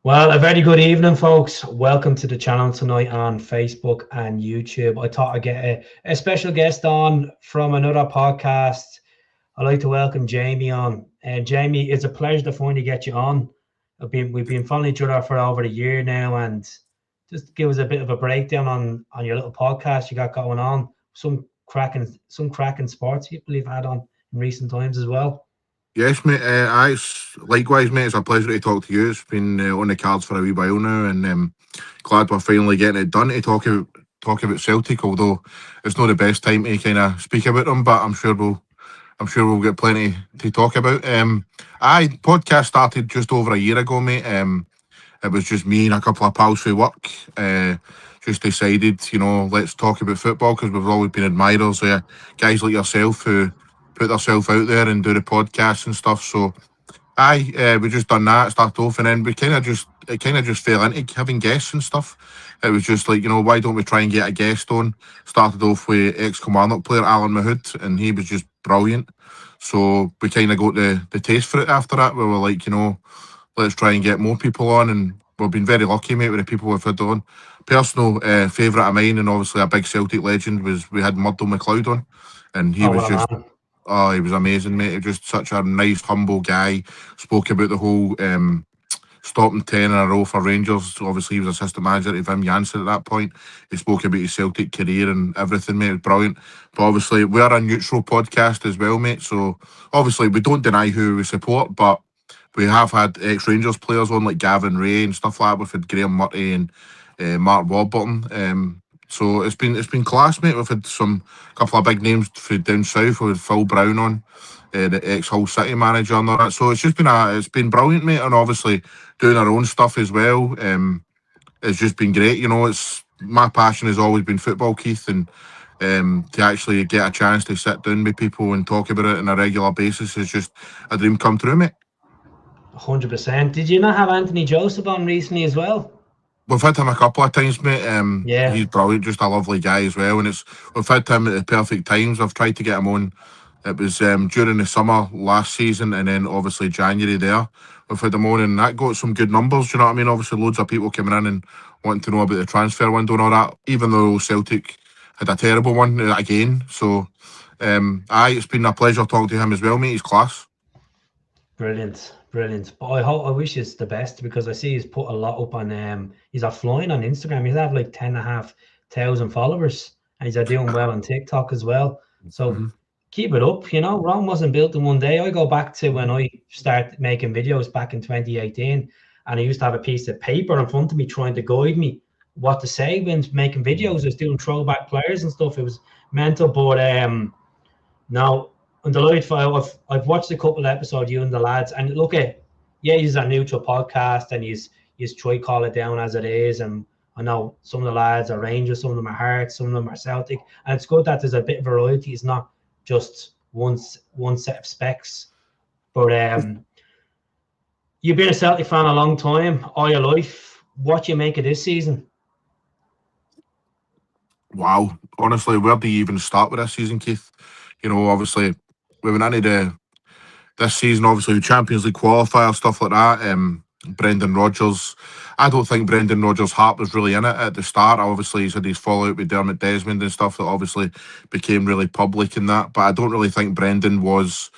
Well, a very good evening, folks. Welcome to the channel tonight on Facebook and YouTube. I thought I'd get a special guest on from another podcast. I'd like to welcome Jamie on. Jamie, it's a pleasure to finally get you on. We've been following each other for over a year now, and just give us a bit of a breakdown on your little podcast you got going on. Some cracking sports people you've had on in recent times as well. Yes, mate. It's likewise, mate. It's a pleasure to talk to you. It's been on the cards for a wee while now, and glad we're finally getting it done to talk about Celtic. Although it's not the best time to kind of speak about them, but I'm sure we'll get plenty to talk about. I podcast started just over a year ago, mate. It was just me and a couple of pals for work. Just decided, let's talk about football because we've always been admirers of guys like yourself who put themselves out there and do the podcasts and stuff. So we just done that, started off, and then it kind of just fell into having guests and stuff. It was just like, why don't we try and get a guest on? Started off with ex-Kilmarnock player Alan Mahood, and he was just brilliant. So we kind of got the taste for it after that. We were like, let's try and get more people on, and we've been very lucky, mate, with the people we've had on. Personal favourite of mine, and obviously a big Celtic legend, was we had Murdo McLeod on, and he Oh, was what a just man. oh, he was amazing, mate. He was just such a nice, humble guy. Spoke about the whole stopping 10 in a row for Rangers. Obviously, he was assistant manager to Wim Jansen at that point. He spoke about his Celtic career and everything, mate. It was brilliant. But obviously, we are a neutral podcast as well, mate. So obviously, we don't deny who we support, but we have had ex-Rangers players on like Gavin Ray and stuff like that. We've had Graham Murray and Mark Warburton. So it's been class, mate. We've had some couple of big names for down south. We've had Phil Brown on, the ex-Hull City manager and all that. So it's been brilliant, mate. And obviously doing our own stuff as well. It's just been great. It's my passion has always been football, Keith, and to actually get a chance to sit down with people and talk about it on a regular basis is just a dream come true, mate. 100%. Did you not have Anthony Joseph on recently as well? We've had him a couple of times, mate. Yeah. He's brilliant, just a lovely guy as well. And we've had him at the perfect times. I've tried to get him on. It was during the summer last season, and then obviously January there. We've had him on, and that got some good numbers. Do you know what I mean? Obviously, loads of people coming in and wanting to know about the transfer window and all that. Even though Celtic had a terrible one again. So, it's been a pleasure talking to him as well, mate. He's class. Brilliant, brilliant. But I wish it's the best because I see he's put a lot up on he's flying on Instagram. He's have like 10,500 followers, and he's doing well on TikTok as well. So Mhm. keep it up. Rome wasn't built in one day. I go back to when I started making videos back in 2018, and I used to have a piece of paper in front of me trying to guide me what to say when making videos. I was doing throwback players and stuff. It was mental, but now, on the Lloyd File, I've watched a couple of episodes, you and the lads, and look at, yeah, he's a neutral podcast, and he's try call it down as it is. And I know some of the lads are Rangers, some of them are Hearts, some of them are Celtic, and it's good that there's a bit of variety. It's not just one set of specs. But you've been a Celtic fan a long time, all your life. What do you make of this season? Wow. Honestly, where do you even start with this season, Keith? Obviously, we went into this season, obviously, the Champions League qualifier, stuff like that. Brendan Rodgers. I don't think Brendan Rodgers' heart was really in it at the start. Obviously, he's had his fallout with Dermot Desmond and stuff that obviously became really public in that. But I don't really think Brendan was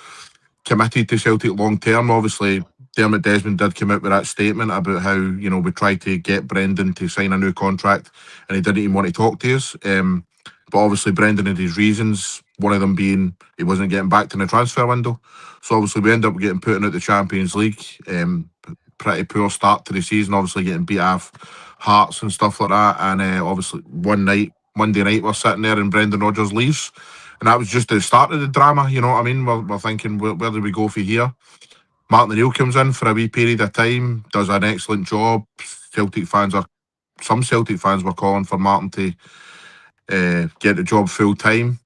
committed to Celtic long term. Obviously, Dermot Desmond did come out with that statement about how, we tried to get Brendan to sign a new contract and he didn't even want to talk to us. But obviously, Brendan had his reasons, one of them being he wasn't getting back to the transfer window. So obviously, we ended up getting put out the Champions League. Pretty poor start to the season, obviously getting beat off Hearts and stuff like that. And obviously, one night, Monday night, we're sitting there and Brendan Rodgers leaves. And that was just the start of the drama, you know what I mean? We're thinking, where do we go for here? Martin O'Neill comes in for a wee period of time, does an excellent job. Some Celtic fans were calling for Martin to get the job full time.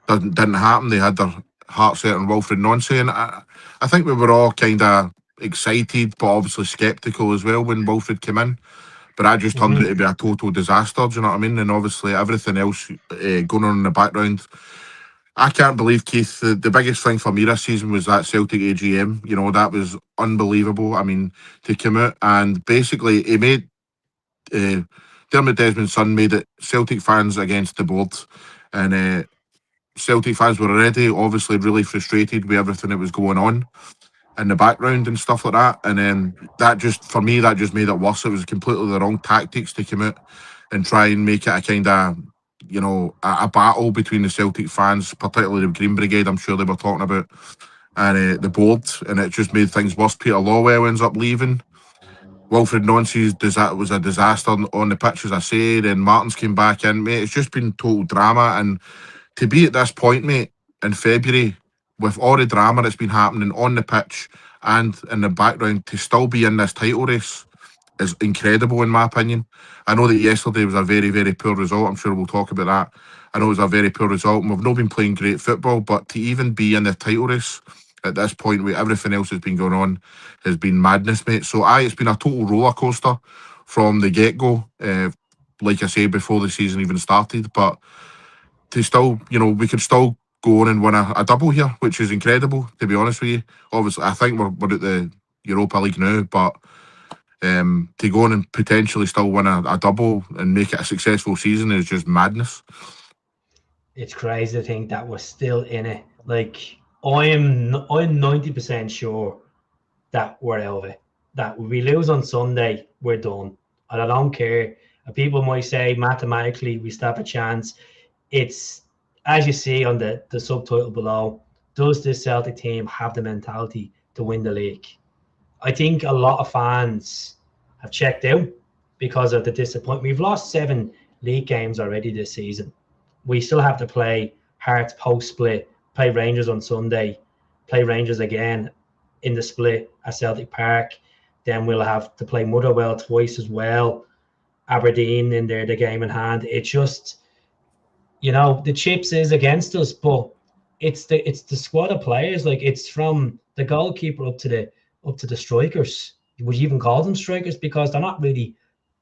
Didn't happen. They had their heart set on Wilfred Nancy, and I think we were all kind of excited, but obviously sceptical as well when Wilfred came in. But that just turned out to be a total disaster. Do you know what I mean? And obviously everything else going on in the background I can't believe, Keith, the biggest thing for me this season was that Celtic AGM. You know, that was unbelievable. I mean, to come out and basically he made uh, Dermot Desmond's son made it Celtic fans against the board, and Celtic fans were already obviously really frustrated with everything that was going on in the background and stuff like that. And then that just, for me, that just made it worse. It was completely the wrong tactics to come out and try and make it a kind of, a battle between the Celtic fans, particularly the Green Brigade. I'm sure they were talking about, and the board, and it just made things worse. Peter Lawwell ends up leaving. Wilfred Nancy's was a disaster on the pitch, as I said, and Martins came back in, mate. It's just been total drama, and to be at this point, mate, in February, with all the drama that's been happening on the pitch and in the background, to still be in this title race is incredible, in my opinion. I know that yesterday was a very, very poor result. I'm sure we'll talk about that. I know it was a very poor result, and we've not been playing great football, but to even be in the title race at this point, with everything else that's been going on, has been madness, mate. So, it's been a total roller coaster from the get go. Like I said, before the season even started, but to still, we could still go on and win a double here, which is incredible, to be honest with you. Obviously, I think we're at the Europa League now, but to go on and potentially still win a double and make it a successful season is just madness. It's crazy to think that we're still in it. Like I'm 90% sure that we're out of it. That we lose on Sunday, we're done. And I don't care. People might say mathematically we still have a chance. It's as you see on the subtitle below. Does this Celtic team have the mentality to win the league? I think a lot of fans have checked out because of the disappointment. We've lost 7 league games already this season. We still have to play Hearts post split, play Rangers on Sunday, play Rangers again in the split at Celtic Park. Then we'll have to play Motherwell twice as well. Aberdeen in there, the game in hand. It's just, the chips is against us, but it's the squad of players. Like it's from the goalkeeper up to the strikers. Would you even call them strikers? Because they're not really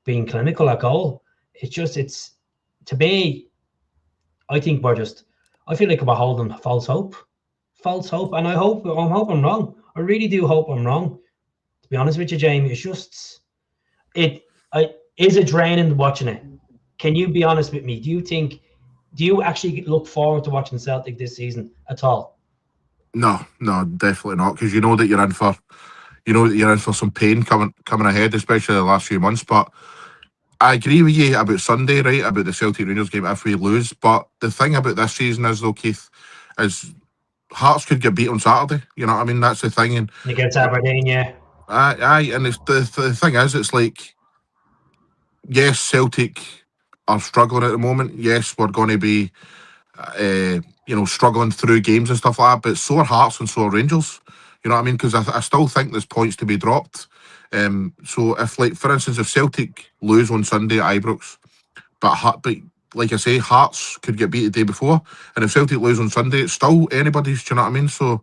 being clinical at goal. It's to me, I think I feel like we're holding false hope. And I hope I'm wrong. I really do hope I'm wrong. To be honest with you, Jamie, it's just, is it draining watching it? Can you be honest with me? Do you actually look forward to watching Celtic this season at all? No, no, definitely not, because you know that you're in for some pain coming ahead, especially the last few months. But I agree with you about Sunday, right? About the Celtic Rangers game if we lose. But the thing about this season is, though, Keith, is Hearts could get beat on Saturday. You know what I mean? That's the thing. And Against Aberdeen, yeah. and the thing is, it's like, yes, Celtic are struggling at the moment. Yes, we're going to be, struggling through games and stuff like that. But so are Hearts and so are Rangers. You know what I mean? Because I still think there's points to be dropped. So if, like, for instance, if Celtic lose on Sunday at Ibrox, but like I say, Hearts could get beat the day before, and if Celtic lose on Sunday, it's still anybody's. Do you know what I mean? So,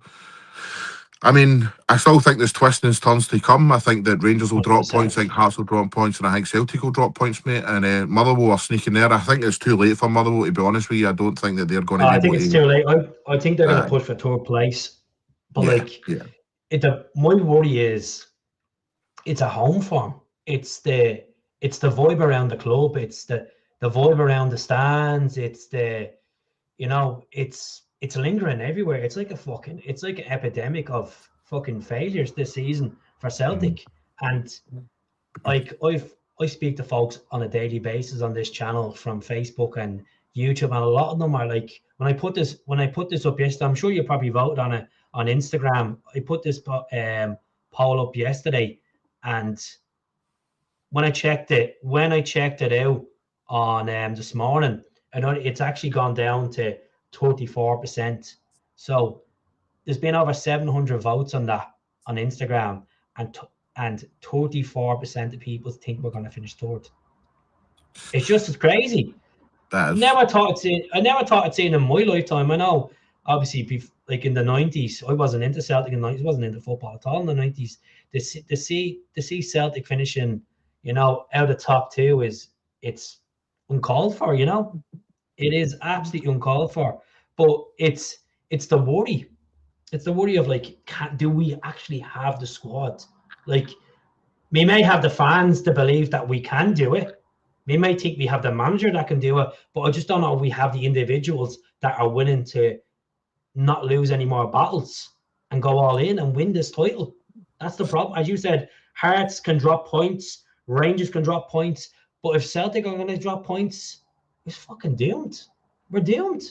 I mean, I still think there's twists and turns to come. I think that Rangers will drop points, I 100%. think Hearts will drop points, and I think Celtic will drop points, mate. And Motherwell are sneaking there. I think it's too late for Motherwell, to be honest with you. I don't think that they're going to be I think able it's to. too late. I think they're going to Uh, push for third place. But yeah, like, yeah. my worry is it's a home form. It's the vibe around the club. It's the vibe around the stands. It's lingering everywhere. It's like an epidemic of fucking failures this season for Mhm. Celtic. And like I speak to folks on a daily basis on this channel from Facebook and YouTube, and a lot of them are like, when I put this up yesterday, I'm sure you probably voted on it on Instagram. I put this poll up yesterday, and when I checked it out on this morning, I know it's actually gone down to 34%. So there's been over 700 votes on that on Instagram, and and 34% of people think we're going to finish third. It's just as crazy. That is. I never thought I'd seen in my lifetime. I know, obviously, like in the 90s, I wasn't into Celtic in the 90s, wasn't into football at all in the 90s. To see Celtic finishing, out of top two it's uncalled for. It is absolutely uncalled for. But it's the worry. It's the worry of like, do we actually have the squad? Like, we may have the fans to believe that we can do it. We may think we have the manager that can do it, but I just don't know if we have the individuals that are willing to not lose any more battles and go all in and win this title. That's the problem. As you said, Hearts can drop points, Rangers can drop points, but if Celtic are going to drop points, we're fucking doomed. We're doomed,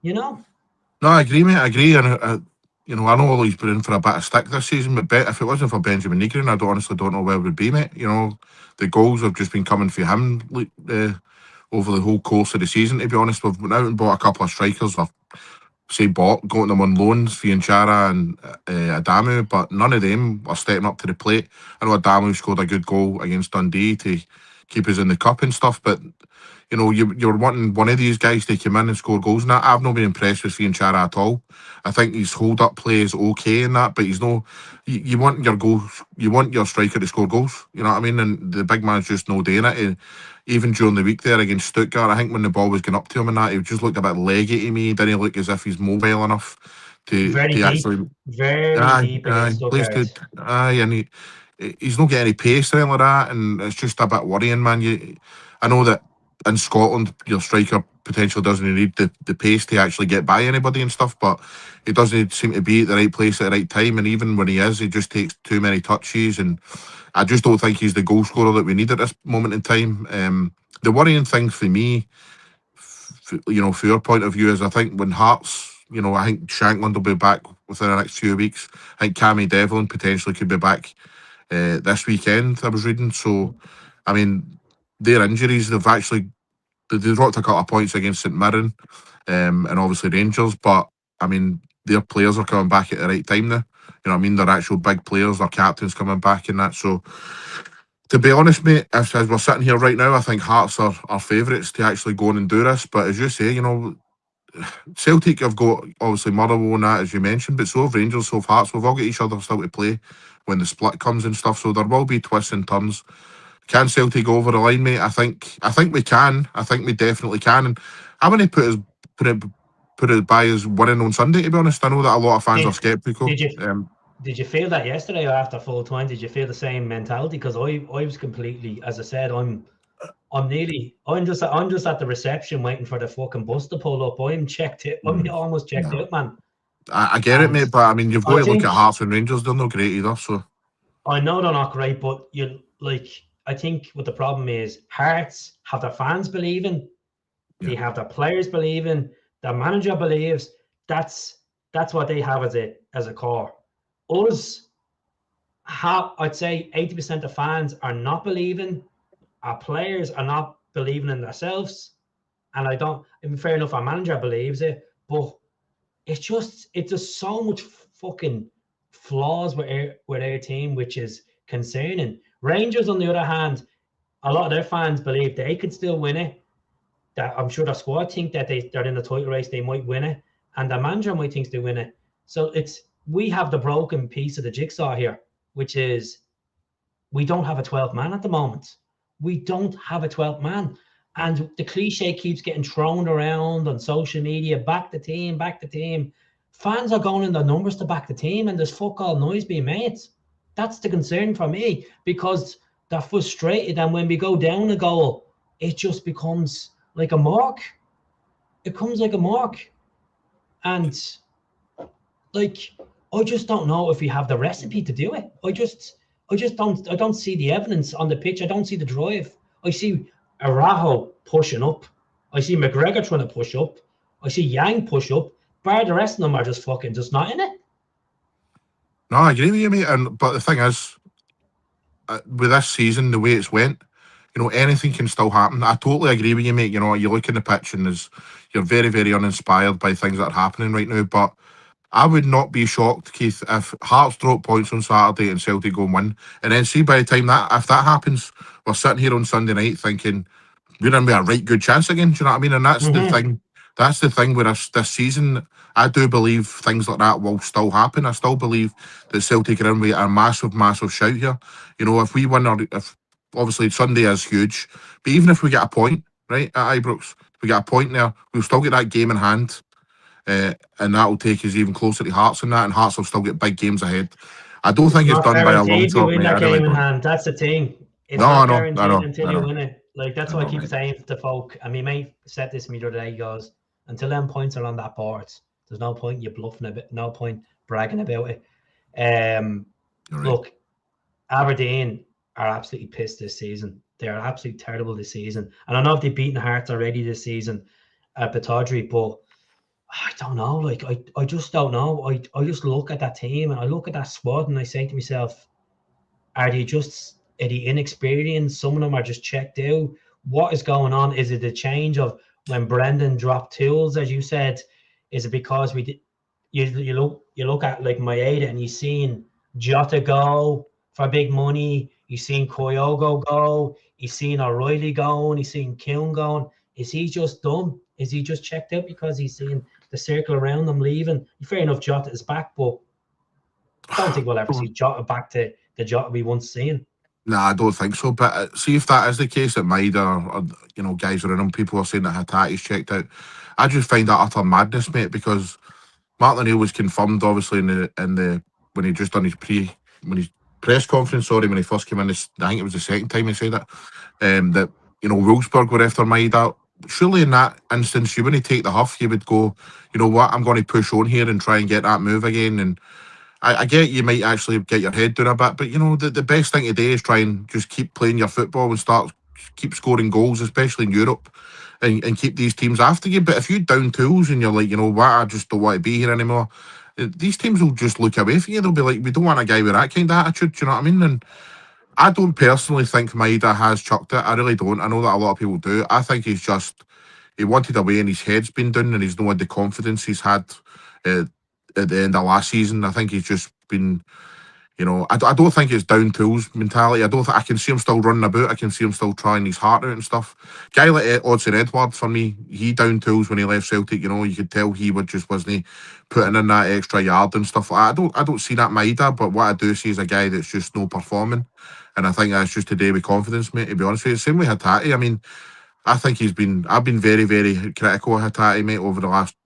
you know? No, I agree, mate. I agree, and I know he's been in for a bit of stick this season, but if it wasn't for Benjamin Negrin, I honestly don't know where we'd be, mate. The goals have just been coming for him over the whole course of the season. To be honest, we've went out and bought a couple of strikers. Or say bought, going them on loans, Fianchara and Adamu, but none of them are stepping up to the plate. I know Adamu scored a good goal against Dundee to keep us in the cup and stuff, but you're wanting one of these guys to come in and score goals. And that I've not been impressed with Fianchara at all. I think his hold up play is okay in that, but he's no. You want your goals, you want your striker to score goals. You know what I mean? And the big man's just no doing it. And even during the week there against Stuttgart, I think when the ball was going up to him and that, he just looked a bit leggy to me. He didn't look as if he's mobile enough Very to deep, actually. very Aye, deep aye, against plays Stuttgart. good. Aye, and he's not getting any pace or anything like that, and it's just a bit worrying, man. I know that in Scotland, your striker potentially doesn't need the pace to actually get by anybody and stuff, but he doesn't seem to be at the right place at the right time, and even when he is, he just takes too many touches, and I just don't think he's the goal scorer that we need at this moment in time. The worrying thing for me, for your point of view, is I think when Hearts, I think Shankland will be back within the next few weeks. I think Cammy Devlin potentially could be back this weekend, I was reading. So, I mean, their injuries, they dropped a couple of points against St Mirren and obviously Rangers, but I mean, their players are coming back at the right time now. You know what I mean? They're actual big players, their captain's coming back and that. So, to be honest, mate, as we're sitting here right now, I think Hearts are our favourites to actually go on and do this. But as you say, Celtic have got obviously Motherwell and that, as you mentioned, but so have Rangers, so have Hearts. We've all got each other still to play when the split comes and stuff. So there will be twists and turns. Can Celtic go over the line, mate? I think we can. I think we definitely can. And I'm going to put it by as winning on Sunday. To be honest, I know that a lot of fans are Did sceptical. did you did you feel that yesterday or after full time? Did you feel the same mentality? Because I was completely, as I said, I'm just at the reception waiting for the fucking bus to pull up. I'm checked it. I'm almost checked No, out, man. I get it, And mate. But I mean, you've got I to look think at Hearts and Rangers. They're not great either. So I know they're not great, but I think what the problem is, Hearts have their fans believing, yeah, they have their players believing, their manager believes. That's what they have as a core. Us I'd say 80% of fans are not believing. Our players are not believing in themselves, and I don't. Fair enough, our manager believes it, but it's just so much fucking flaws with our team, which is concerning. Rangers, on the other hand, a lot of their fans believe they could still win it. That I'm sure the squad think that they're in the title race, they might win it, and the manager might think they win it. So we have the broken piece of the jigsaw here, which is we don't have a 12th man at the moment. We don't have a 12th man. And the cliche keeps getting thrown around on social media, back the team, back the team. Fans are going in the numbers to back the team, and there's fuck all noise being made. That's the concern for me, because they're frustrated, and when we go down a goal, it just becomes like a mark. It comes like a mark. And like, I just don't know if we have the recipe to do it. I don't see the evidence on the pitch. I don't see the drive. I see Araho pushing up. I see McGregor trying to push up. I see Yang push up. Bar the rest of them are just fucking just not in it. no, I agree with you, mate. But the thing is, with this season, the way it's went, anything can still happen. I totally agree with you, mate. You look in the pitch and you're very, very uninspired by things that are happening right now. But I would not be shocked, Keith, if Hearts drop points on Saturday and Celtic go and win. And then see by the time if that happens, we're sitting here on Sunday night thinking we're in with a right good chance again. Do you know what I mean? And that's the Mm-hmm. thing. That's the thing with this season. I do believe things like that will still happen. I still believe that Celtic are in with a massive, massive shout here. If we win, or if obviously Sunday is huge, but even if we get a point, right, at Ibrox, we get a point there, we'll still get that game in hand. and that will take us even closer to Hearts and that, and Hearts will still get big games ahead. I don't It's think it's not done by a long guaranteed you shot, win mate. that I really game in don't. hand. That's the thing. It's No, not I guaranteed know, until I you know, win it. Like that's I why I know, keep mate. saying to folk. And my mate said this to me the other day. He goes, "Until them points are on that board, there's no point you bluffing a bit. No point bragging about it." Um, You're right. Look, Aberdeen are absolutely pissed this season. They are absolutely terrible this season. And I know if they've beaten Hearts already this season at Pittodrie, but I don't know. Like I just don't know. I just look at that team and I look at that squad and I say to myself, are they inexperienced? Some of them are just checked out. What is going on? Is it a change of when Brendan dropped tools, as you said? Is it because we did you look at like Maeda and you've seen Jota go for big money, you've seen Kyogo go, you've seen O'Reilly going, you've seen Kuhn going. Is he just done? Is he just checked out because he's seen the circle around him leaving? Fair enough, Jota is back, but I don't think we'll ever see Jota back to the Jota we once seen. Nah, I don't think so. But see if that is the case at Maida, or guys around him, people are saying that Hatate's checked out. I just find that utter madness, mate, because Martin O'Neill was confirmed, obviously, in the when he just done his press conference. Sorry, when he first came in, I think it was the second time he said it. That Wolfsburg were after Maida. Surely, in that instance, you wouldn't take the huff. You would go, you know what, I'm going to push on here and try and get that move again. And I get you might actually get your head down a bit, but the best thing to do is try and just keep playing your football and keep scoring goals, especially in Europe, and keep these teams after you. But if you down tools and you're like, you know what, I just don't want to be here anymore, these teams will just look away from you. They'll be like, we don't want a guy with that kind of attitude. Do you know what I mean? And I don't personally think Maida has chucked it. I really don't. I know that a lot of people do. I think he wanted away and his head's been done and he's not had the confidence he's had uh, at the end of last season. I think he's just been, I don't think it's down tools mentality. I don't. I can see him still running about. I can see him still trying his heart out and stuff. Guy like Odsonne Edouard, for me, he down tools when he left Celtic. You could tell he wasn't putting in that extra yard and stuff like that. I don't see that Maida, but what I do see is a guy that's just no performing, and I think that's just today with confidence, mate. To be honest with you, same with Hatate. I mean, I think I've been very, very critical of Hatate, mate, over the last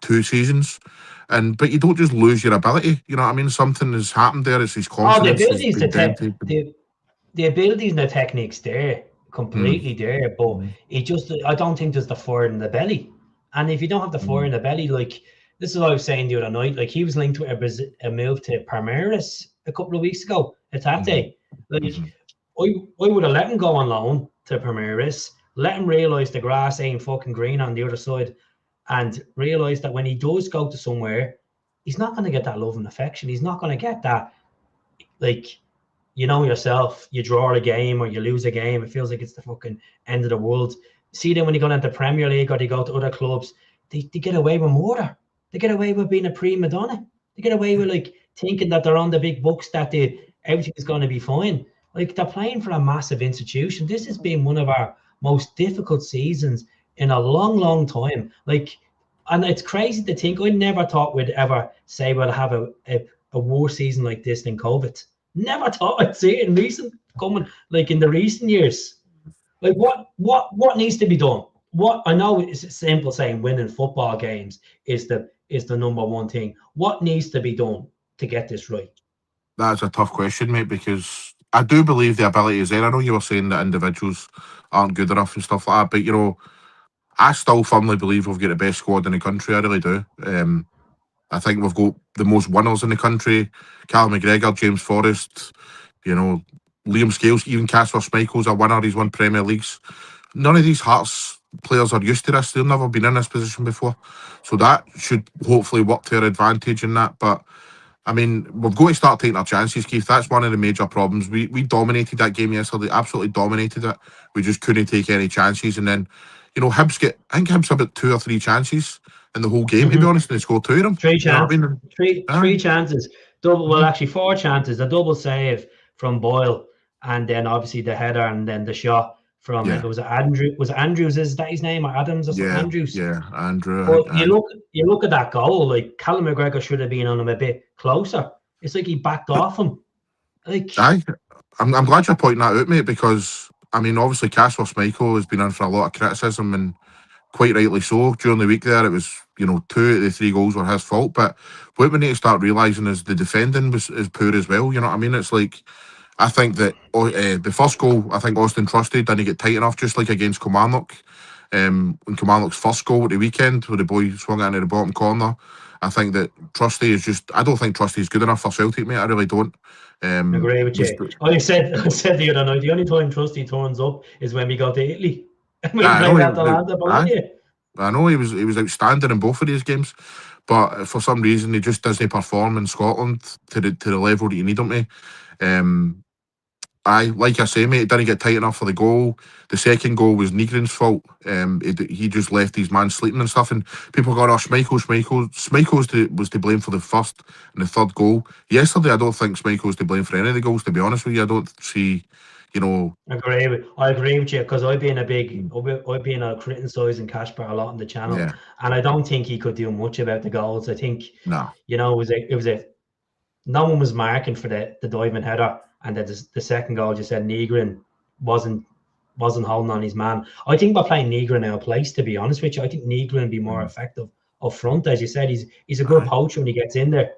2 seasons. But you don't just lose your ability. You know what I mean? Something has happened there. It's his Oh, the confidence has abilities, been down to. the abilities and the techniques there, Mm, completely there. But mm, it just, I don't think there's the fire in the belly. And if you don't have the fire mm, in the belly, like this is what I was saying the other night. Like he was linked with a move to Palmeiras a couple of weeks ago. mm, Hatate, like mm. I would have let him go on loan to Palmeiras, let him realise the grass ain't fucking green on the other side, and realise that when he does go to somewhere, he's not going to get that love and affection. He's not going to get that, like, you know yourself, you draw a game or you lose a game, it feels like it's the fucking end of the world. See them when you go into the Premier League or they go to other clubs, they get away with murder. They get away with being a prima donna. They get away with like thinking that they're on the big books, that everything's going to be fine. Like they're playing for a massive institution. This has been one of our most difficult seasons in a long, long time. Like, and it's crazy to think. I never thought we'd ever say we'll have a worse season like this than COVID. Never thought I'd see it in recent coming, like in the recent years. Like what needs to be done? What I know it's simple saying winning football games is the number one thing. What needs to be done to get this right? That's a tough question, mate, because I do believe the ability is there. I know you were saying that individuals aren't good enough and stuff like that, but I still firmly believe we've got the best squad in the country. I really do. I think we've got the most winners in the country. Cal McGregor, James Forrest, you know, Liam Scales, even Casper Schmeichel's a winner. He's won Premier Leagues. None of these Hearts players are used to this. They've never been in this position before. So that should hopefully work to our advantage in that. But I mean, we've got to start taking our chances, Keith. That's one of the major problems. We dominated that game yesterday, absolutely dominated it. We just couldn't take any chances. And then, I think Hibs had about 2 or 3 chances in the whole game, to be Mm-hmm. honest, and they scored 2 of them. Three You know what I chances, mean? three Aye. chances. Double, well, Mhm. actually four chances. The double save from Boyle, and then obviously the header, and then the shot from it Yeah, was Andrew. Was it Andrews? Is that his name, or Adams or something? yeah, Andrews. yeah. Andrew, I But think. you look at that goal. Like Callum McGregor should have been on him a bit closer. It's like he backed off him. Like, Aye. I'm glad you're pointing that out, mate, because, I mean, obviously, Casper Schmeichel has been in for a lot of criticism, and quite rightly so. During the week there, it was 2 out of the 3 goals were his fault. But what we need to start realising is the defending is poor as well. You know what I mean? It's like, I think that the first goal, I think Austin Trusty didn't get tight enough, just like against Kilmarnock. When Kilmarnock's first goal at the weekend, where the boy swung it into the bottom corner, I think that Trusty is just, I don't think Trusty is good enough for Celtic, mate. I really don't. I agree with you. I said the other night, the only time Trusty turns up is when we go to Italy. We I play know Atalanta Bologna. I know he was outstanding in both of these games, but for some reason he just doesn't perform in Scotland to the level that you need him to. Like I say, mate, he didn't get tight enough for the goal. The second goal was Nygren's fault. He just left his man sleeping and stuff, and people going, "Oh, Schmeichel was to blame for the first and the third goal." Yesterday, I don't think Schmeichel was to blame for any of the goals. To be honest with you, I don't see, I agree with you, because I've been criticising Casper a lot on the channel, yeah, and I don't think he could do much about the goals. I think no, it was no one was marking for the diving header, and the second goal, just said Nygren wasn't holding on his man. I think by playing Nygren out of place, to be honest with you, I think Nygren would be more effective up front. As you said, he's a good poacher when he gets in there.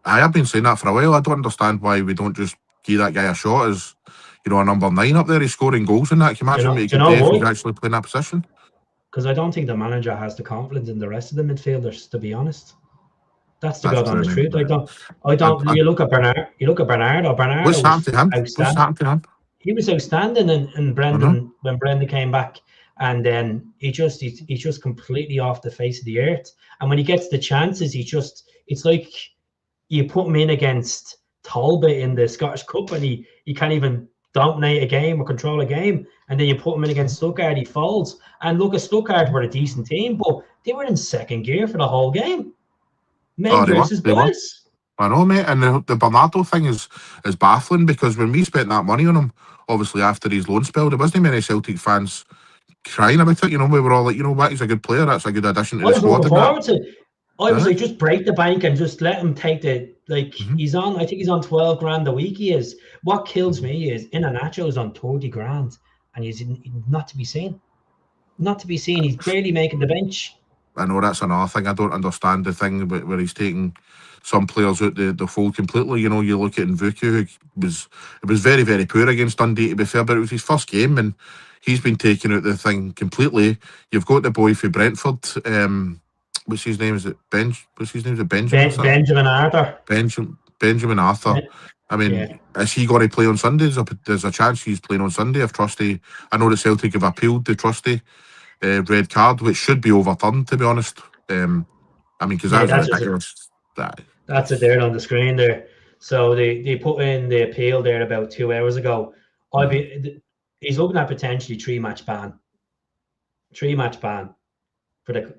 I have been saying that for a while. I don't understand why we don't just give that guy a shot as, a number 9 up there. He's scoring goals in that. Can you imagine what he could do if he's actually playing that position? Because I don't think the manager has the confidence in the rest of the midfielders, to be honest. That's the God honest truth. I don't. You look at Bernard. Bernardo What's happened was to him? outstanding. What's happened to him? He was outstanding in Brendan when Brendan came back, and then he's just completely off the face of the earth. And when he gets the chances, it's like you put him in against Talbot in the Scottish Cup, and he can't even dominate a game or control a game. And then you put him in against Stuttgart, he falls. And look, at Stuttgart were a decent team, but they were in second gear for the whole game. Men versus boys. I know, mate. And the Bernardo thing is baffling, because when we spent that money on him, obviously after his loan spell, there wasn't many Celtic fans crying about it. We were all like, what, he's a good player. That's a good addition to the squad. I was like, just break the bank and just let him take he's on, I think he's on 12 grand a week. He is. What kills me is Iheanacho is on 30 grand and he's not to be seen. Not to be seen. He's barely making the bench. I know that's another thing. I don't understand the thing where he's taking some players out the fold completely. You look at Nvuku, who was very, very poor against Dundee, to be fair, but it was his first game and he's been taking out the thing completely. You've got the boy for Brentford. What's his name? Is it What's his name? Is it Benjamin? Benjamin Arthur. Benjamin Arthur. Yeah. I mean, is he going to play on Sunday? There's a chance he's playing on Sunday if Trusty. I know the Celtic have appealed the Trusty red card, which should be overturned, to be honest. Because that's ridiculous. That's it there on the screen there. So they put in the appeal there about 2 hours ago. He's looking at potentially 3-match ban. 3-match ban for the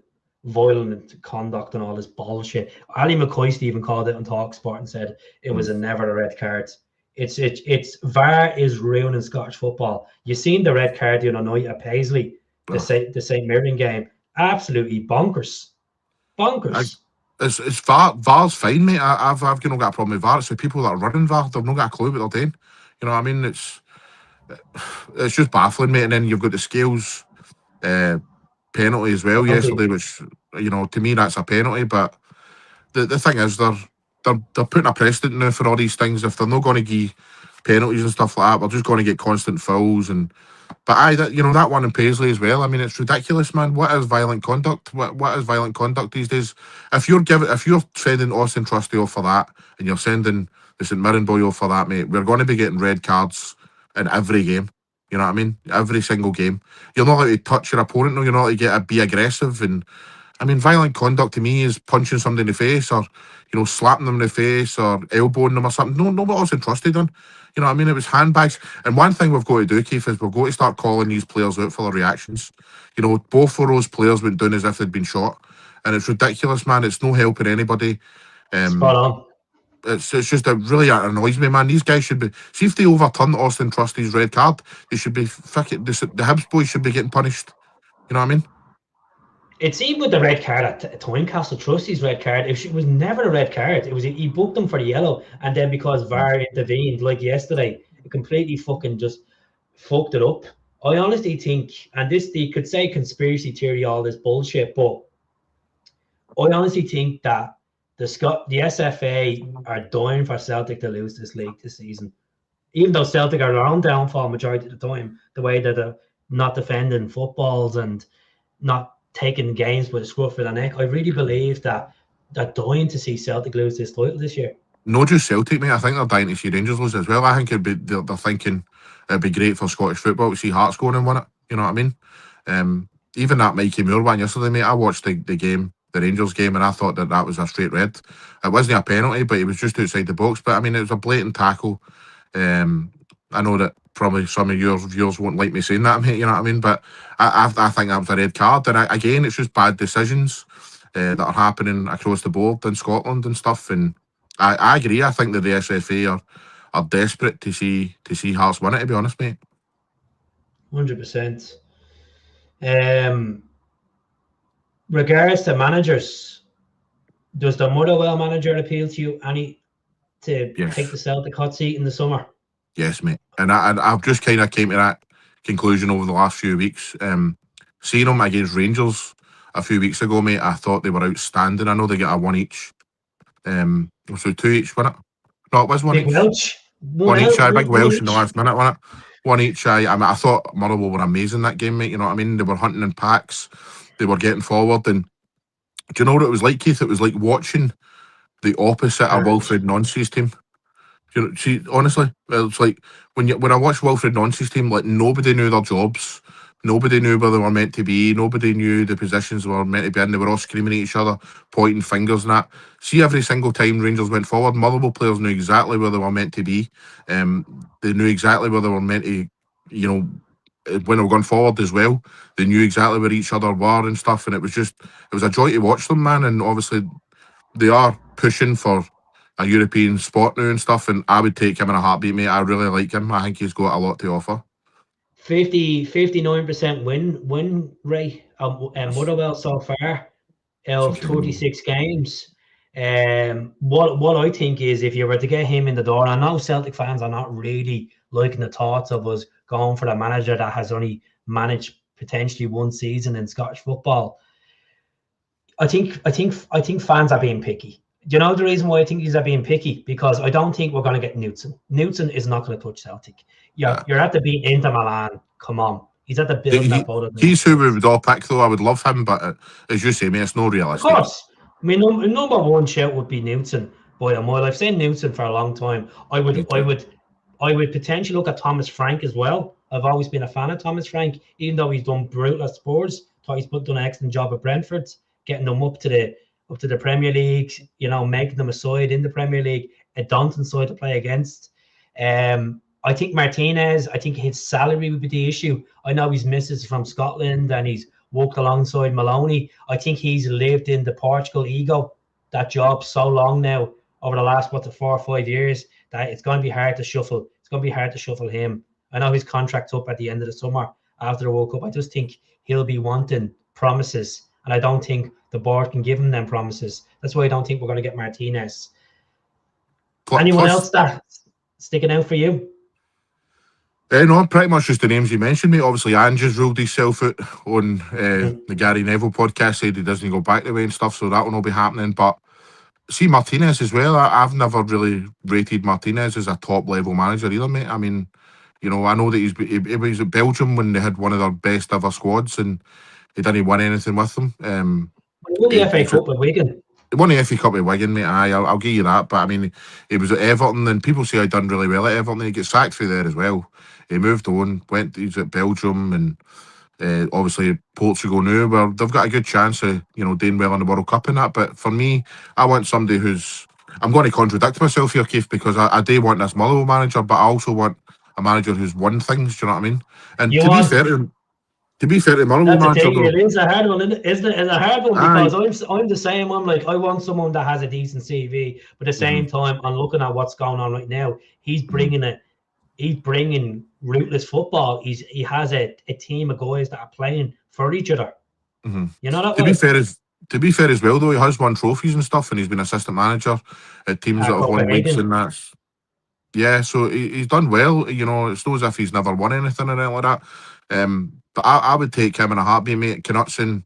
violent conduct and all this bullshit. Ali McCoy even called it on TalkSport and said it was never a red card. It's VAR is ruining Scottish football. You seen the red card the other night at Paisley, the St Mirren game. Absolutely bonkers. It's VAR's fine, mate. I've got a problem with VAR. It's the people that are running VAR. They've not got a clue what they're doing. You know what I mean? It's just baffling, mate. And then you've got the Scales penalty as well yesterday, which to me that's a penalty. But the thing is, they're putting a precedent now for all these things. If they're not going to give penalties and stuff like that, we're just going to get constant fouls. But that one in Paisley as well. I mean, it's ridiculous, man. What is violent conduct? What is violent conduct these days? If you're sending Austin Trusty off for that, and you're sending the St Mirren boy off for that, mate, we're going to be getting red cards in every game. You know what I mean? Every single game. You're not allowed to touch your opponent. No, you're not allowed to be aggressive. And I mean, violent conduct to me is punching somebody in the face, or slapping them in the face, or elbowing them or something. No, what Austin Trusty done? You know what I mean? It was handbags. And one thing we've got to do, Keith, is we've got to start calling these players out for their reactions. Both of those players went down as if they'd been shot. And it's ridiculous, man. It's no helping anybody. Spot on. It's just really annoys me, man. These guys should be. See if they overturn Austin Trusty's red card, they should be the Hibs boys should be getting punished. You know what I mean? It's even with the red card at Tynecastle, Trusty's red card. It was never a red card. It was he booked them for the yellow, and then because VAR intervened, like yesterday, it completely fucking just fucked it up. I honestly think, and they could say conspiracy theory, all this bullshit, but I honestly think that the SFA are dying for Celtic to lose this league this season. Even though Celtic are their own downfall majority of the time, the way that they're not defending footballs and not taking games by the scruff of the neck, I really believe that they're dying to see Celtic lose this title this year. Not just Celtic, mate. I think they're dying to see Rangers lose as well. I think they're thinking it'd be great for Scottish football to see Hearts going and win it. You know what I mean? Even that Mikey Moore one yesterday, mate. I watched the game, the Rangers game, and I thought that was a straight red. It wasn't a penalty, but it was just outside the box. But I mean, it was a blatant tackle. I know that probably some of your viewers won't like me saying that, mate. You know what I mean? But I think that was a red card. And again, it's just bad decisions that are happening across the board in Scotland and stuff. And I agree. I think that the SFA are desperate to see Hearts win it. To be honest, mate. 100%. Regards to managers, does the Motherwell manager appeal to you any to take the Celtic hot seat in the summer? Yes, mate. And I've just kind of came to that conclusion over the last few weeks. Seeing them against Rangers a few weeks ago, mate, I thought they were outstanding. I know they get a one each. So two each, wasn't it? No, it was one Big each. Welsh. One each, big Welsh in the last minute, wasn't it? One each, I mean, I thought Motherwell were amazing that game, mate. You know what I mean? They were hunting in packs. They were getting forward. And do you know what it was like, Keith? It was like watching the opposite of Wilfred Nancy's team. You know, see, honestly, it's like when I watched Wilfred Nancy's team, like nobody knew their jobs. Nobody knew where they were meant to be. Nobody knew the positions they were meant to be in. They were all screaming at each other, pointing fingers and that. See, every single time Rangers went forward, Motherwell players knew exactly where they were meant to be. They knew exactly where they were meant to, you know, when they were going forward as well. They knew exactly where each other were and stuff. And it was a joy to watch them, man. And obviously, they are pushing for a European spot now and stuff. And I would take him in a heartbeat, mate. I really like him. I think he's got a lot to offer. 59% win rate at Motherwell so far of 36 games. What I think is if you were to get him in the door, I know Celtic fans are not really liking the thoughts of us going for a manager that has only managed potentially one season in Scottish football. I think fans are being picky. Do you know the reason why I think he's being picky? Because I don't think we're going to get Knutson. Knutson is not going to touch Celtic. You're at the beat Inter Milan. Come on. He's at the building that boat. He's who we would all pick, though. I would love him, but as you say, mate, it's no realistic. Of course. I mean, number one shout would be Knutson. Boy, I've seen Knutson for a long time. I would potentially look at Thomas Frank as well. I've always been a fan of Thomas Frank, even though he's done brutal at Spurs. Thought he's done an excellent job at Brentford, getting them up to the Premier League, you know, making them a side in the Premier League, a daunting side to play against. I think Martinez, I think his salary would be the issue. I know his missus from Scotland and he's worked alongside Maloney. I think he's lived in the Portugal ego, that job so long now, over the last, 4 or 5 years, that it's going to be hard to shuffle. It's going to be hard to shuffle him. I know his contract's up at the end of the summer after the World Cup. I just think he'll be wanting promises, and I don't think the board can give him them promises. That's why I don't think we're going to get Martinez. Anyone else that's sticking out for you? No, pretty much just the names you mentioned, mate. Obviously, Ange's ruled himself out on the Gary Neville podcast, said he doesn't go back the way and stuff, so that will not be happening. But see, Martinez as well, I've never really rated Martinez as a top-level manager either, mate. I mean, you know, I know that he was at Belgium when they had one of their best ever squads, and he didn't win anything with them. He won the FA Cup with Wigan. He won the FA Cup with Wigan, mate. I'll give you that. But I mean, he was at Everton, and people say he'd done really well at Everton. He got sacked through there as well. He moved on, he's at Belgium, and obviously Portugal now, where they've got a good chance of, you know, doing well in the World Cup and that. But for me, I want somebody I'm going to contradict myself here, Keith, because I do want this Motherwell manager, but I also want a manager who's won things. Do you know what I mean? And to be fair to Motherwell manager, it is a hard one, isn't it? It's a hard one because I'm the same. I'm like, I want someone that has a decent CV, but at the same time, I'm looking at what's going on right now. He's bringing rootless football. He has a team of guys that are playing for each other. You know that. To be fair as well, though, he has won trophies and stuff, and he's been assistant manager at teams that have won leagues and that. Yeah, so he's done well. You know, it's not as if he's never won anything or anything like that. But I would take him in a heartbeat, mate. Knutson,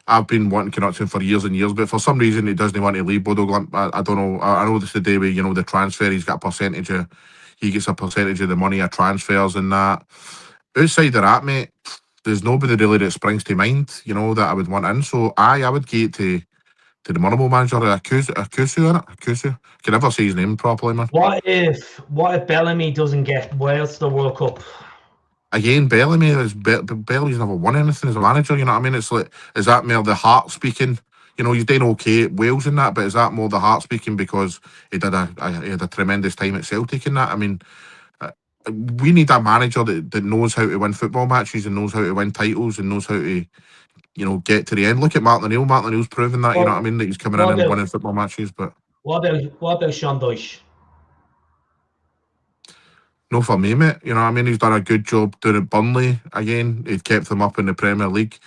I've been wanting Knutson for years and years, but for some reason he doesn't want to leave Bodo Glimt. I don't know. I know this today with the transfer. He gets a percentage of the money of transfers and that. Outside of that, mate, there's nobody really that springs to mind. That I would want in. So I would get to the Murmel manager, Akusu in it. Akusu. Can never say his name properly, man. What if Bellamy doesn't get Wales to the World Cup? Again, Bellamy's never won anything as a manager. You know what I mean? It's like, is that more the heart speaking? You've done okay at Wales in that, but is that more the heart speaking because he had a tremendous time at Celtic in that? I mean, uh, we need a manager that knows how to win football matches and knows how to win titles and knows how to get to the end. Look at Martin O'Neill. Martin O'Neill's proven that. You know what I mean? That he's coming in and winning football matches, but what about Sean Dyche? no, for me, mate. You know what I mean? He's done a good job doing it. Burnley again. He'd kept them up in the Premier League.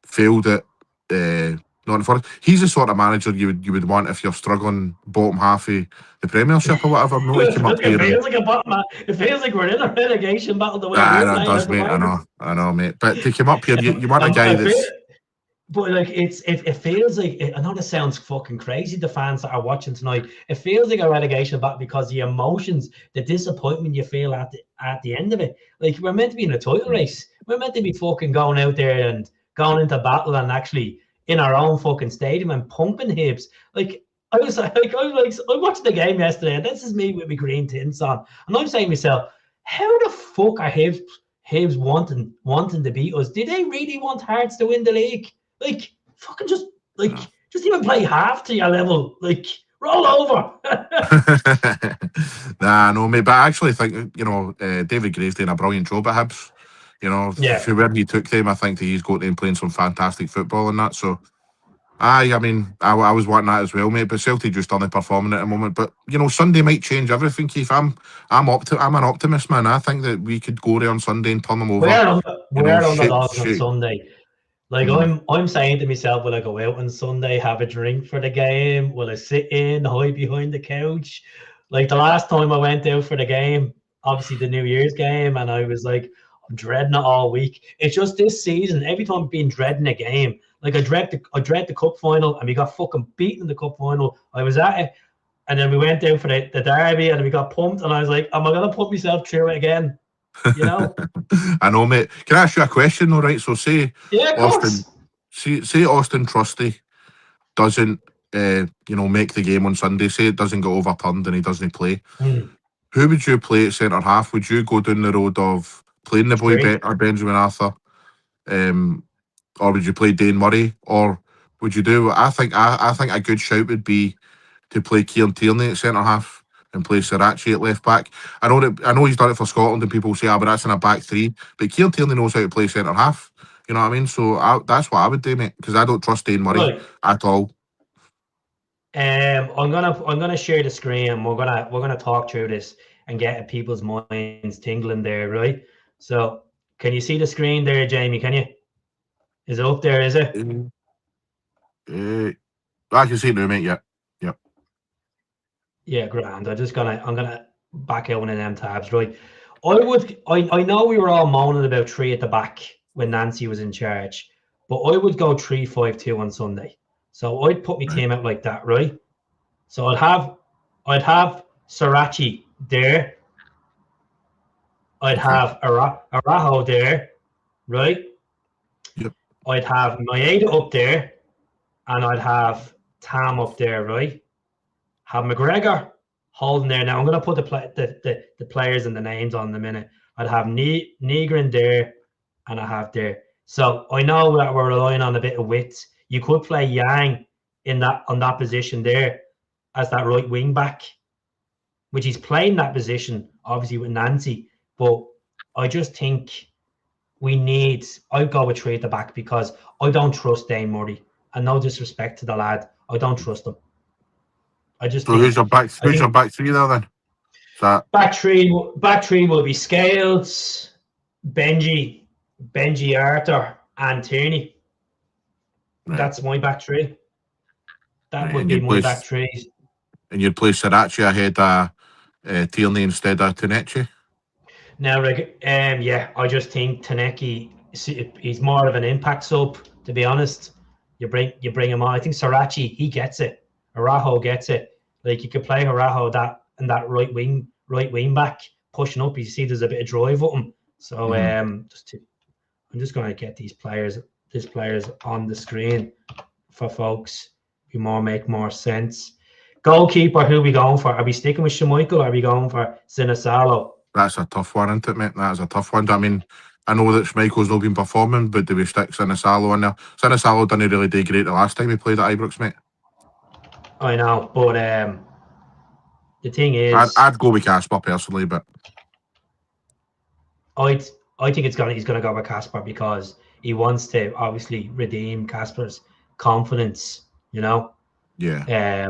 Failed at Nottingham Forest. He's the sort of manager you would want if you're struggling bottom half of the Premiership or whatever. No, he came up here. It feels like we're in a relegation battle the way we're playing. Does, mate. I know, mate. But to come up here, you want a guy that's. But like it feels like I know this sounds fucking crazy. The fans that are watching tonight, it feels like a relegation battle because the emotions, the disappointment you feel at the end of it. Like we're meant to be in a title race. We're meant to be fucking going out there and going into battle and actually in our own fucking stadium and pumping Hibs. Like I watched the game yesterday, and this is me with my green tints on, and I'm saying to myself, how the fuck are Hibs wanting to beat us? Do they really want Hearts to win the league? Like, fucking just even play half to your level. Like, roll over. No, mate. But I actually think, David Gray's doing a brilliant job at Hibs. For where he took them, I think that he's got them playing some fantastic football and that. So, I was wanting that as well, mate. But Celtic just aren't performing at the moment. But, Sunday might change everything, Keith. I'm an optimist, man. I think that we could go there on Sunday and turn them over. We're underdogs on Sunday. Like I'm saying to myself, will I go out on Sunday, have a drink for the game? Will I sit in, hide behind the couch? Like the last time I went out for the game, obviously the New Year's game, and I was like, I'm dreading it all week. It's just this season, every time I've been dreading a game, like I dread the cup final, and we got fucking beaten in the cup final. I was at it, and then we went down for the derby, and we got pumped, and I was like, am I gonna put myself through it again? I know, mate. Can I ask you a question, though, right? So say Austin, say Austin Trusty doesn't, make the game on Sunday. Say it doesn't get overturned and he doesn't play. Who would you play at centre half? Would you go down the road of playing the boy or Benjamin Arthur, or would you play Dane Murray, or would you do? I think a good shout would be to play Kieran Tierney at centre half and play Sriracha at left back. I know he's done it for Scotland, and people say, but that's in a back three. But Kieran Tierney knows how to play centre half. You know what I mean? So that's what I would do, mate, because I don't trust Dane Murray at all. I'm gonna share the screen, and we're gonna talk through this and get people's minds tingling there, right? So can you see the screen there, Jamie? Can you? Is it up there? Is it? I can see it now, mate. Yeah. Yeah, grand. I'm gonna back out one of them tabs, right? I know we were all moaning about 3 at the back when Nancy was in charge, but I would go 3-5-2 on Sunday. So I'd put my team out like that, right? So I'd have Sriracha there. I'd have Araho there, right? Yep. I'd have Maeda up there, and I'd have Tam up there, right? Have McGregor holding there. Now I'm going to put the players and the names on in a minute. I'd have Negrin there, and I have there. So I know that we're relying on a bit of width. You could play Yang on that position there as that right wing back, which he's playing that position obviously with Nancy. But I just think I'd go with 3 at the back because I don't trust Dane Murray. And no disrespect to the lad, I don't trust him. Who's your back 3 there then? Back three will be Scales, Benji Arthur, and Tierney. Right. That's my back 3. That would be my back 3. And you'd play Sriracha ahead of Tierney instead of Tanechi? Now, I just think Taneki, he's more of an impact sub, to be honest. You bring him on. I think Sarachi, he gets it. Araujo gets it. Like you could play Araujo that right wing back pushing up. You see there's a bit of drive with him. So I'm just gonna get these players on the screen for folks who make more sense. Goalkeeper, who are we going for? Are we sticking with Schmeichel or are we going for Sinisalo? That's a tough one, isn't it, mate? That is a tough one. I mean, I know that Schmeichel's not been performing, but do we stick Sinisalo in there? Sinisalo didn't really do great the last time he played at Ibrox, mate. I know, but the thing is, I'd go with Kasper personally, but I think he's gonna go with Kasper because he wants to obviously redeem Kasper's confidence. You know. Yeah.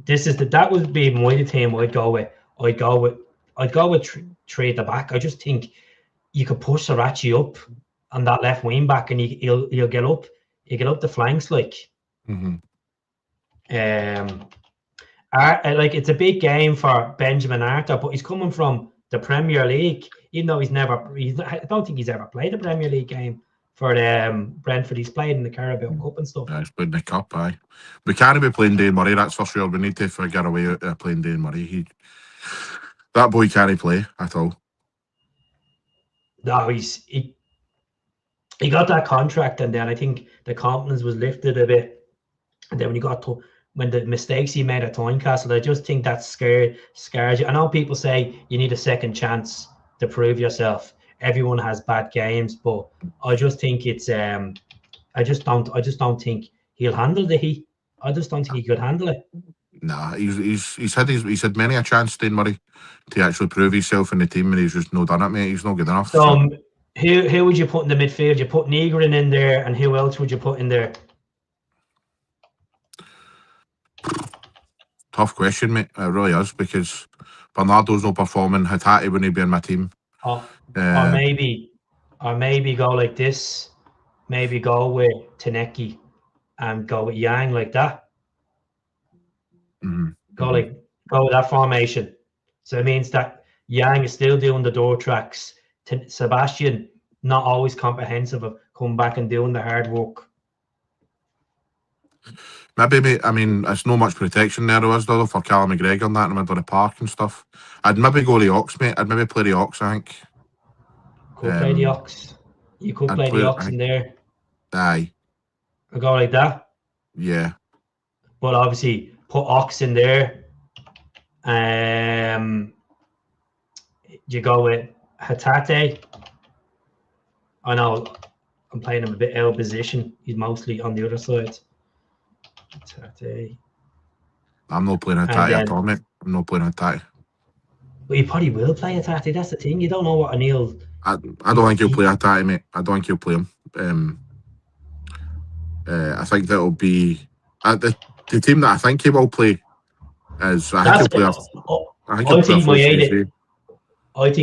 That would be my team. I'd go with three at the back. I just think you could push Sarachi up on that left wing back, and he'll get up. He'll get up the flanks like. Like it's a big game for Benjamin Arthur, but he's coming from the Premier League, even though I don't think he's ever played a Premier League game for Brentford. He's played in the Carabao Cup and stuff. Yeah, he's played in the Cup, aye. We can't be playing Dane Murray, that's for sure. We need to figure a way out of playing Dane Murray. That boy can't play at all. No, he got that contract, and then I think the confidence was lifted a bit. And then when the mistakes he made at Tynecastle, I just think that scars you. I know people say you need a second chance to prove yourself. Everyone has bad games, but I just think it's I just don't think he'll handle the heat. I just don't think he could handle it. Nah, he's had many a chance, Dane Murray, to actually prove himself in the team, and he's just not done it, mate. He's not good enough. So who would you put in the midfield? You put Nygren in there, and who else would you put in there? Tough question, mate. It really is, because Bernardo's not performing. Hatate wouldn't be in my team. Or maybe go like this. Maybe go with Taneki and go with Yang like that. Go with that formation. So it means that Yang is still doing the door tracks. Sebastian not always comprehensive of coming back and doing the hard work. Maybe, mate, I mean, it's not much protection there, though, for Callum McGregor and that in the middle of the park and stuff. I'd maybe go the Ox, mate. I'd maybe play the Ox, I think. Could play the Ox. You could play the Ox in there. Aye. Or go like that. Yeah. But obviously, put Ox in there. You go with Hatate. I know I'm playing him a bit out of position. He's mostly on the other side. Hatate. I'm not playing Hatate at all, mate. I'm not playing Hatate. Well, you probably will play Hatate. That's the thing. You don't know what O'Neill. I don't think he'll play Hatate, mate. I don't think he'll play him. I think that'll be the team that I think he will play is. I think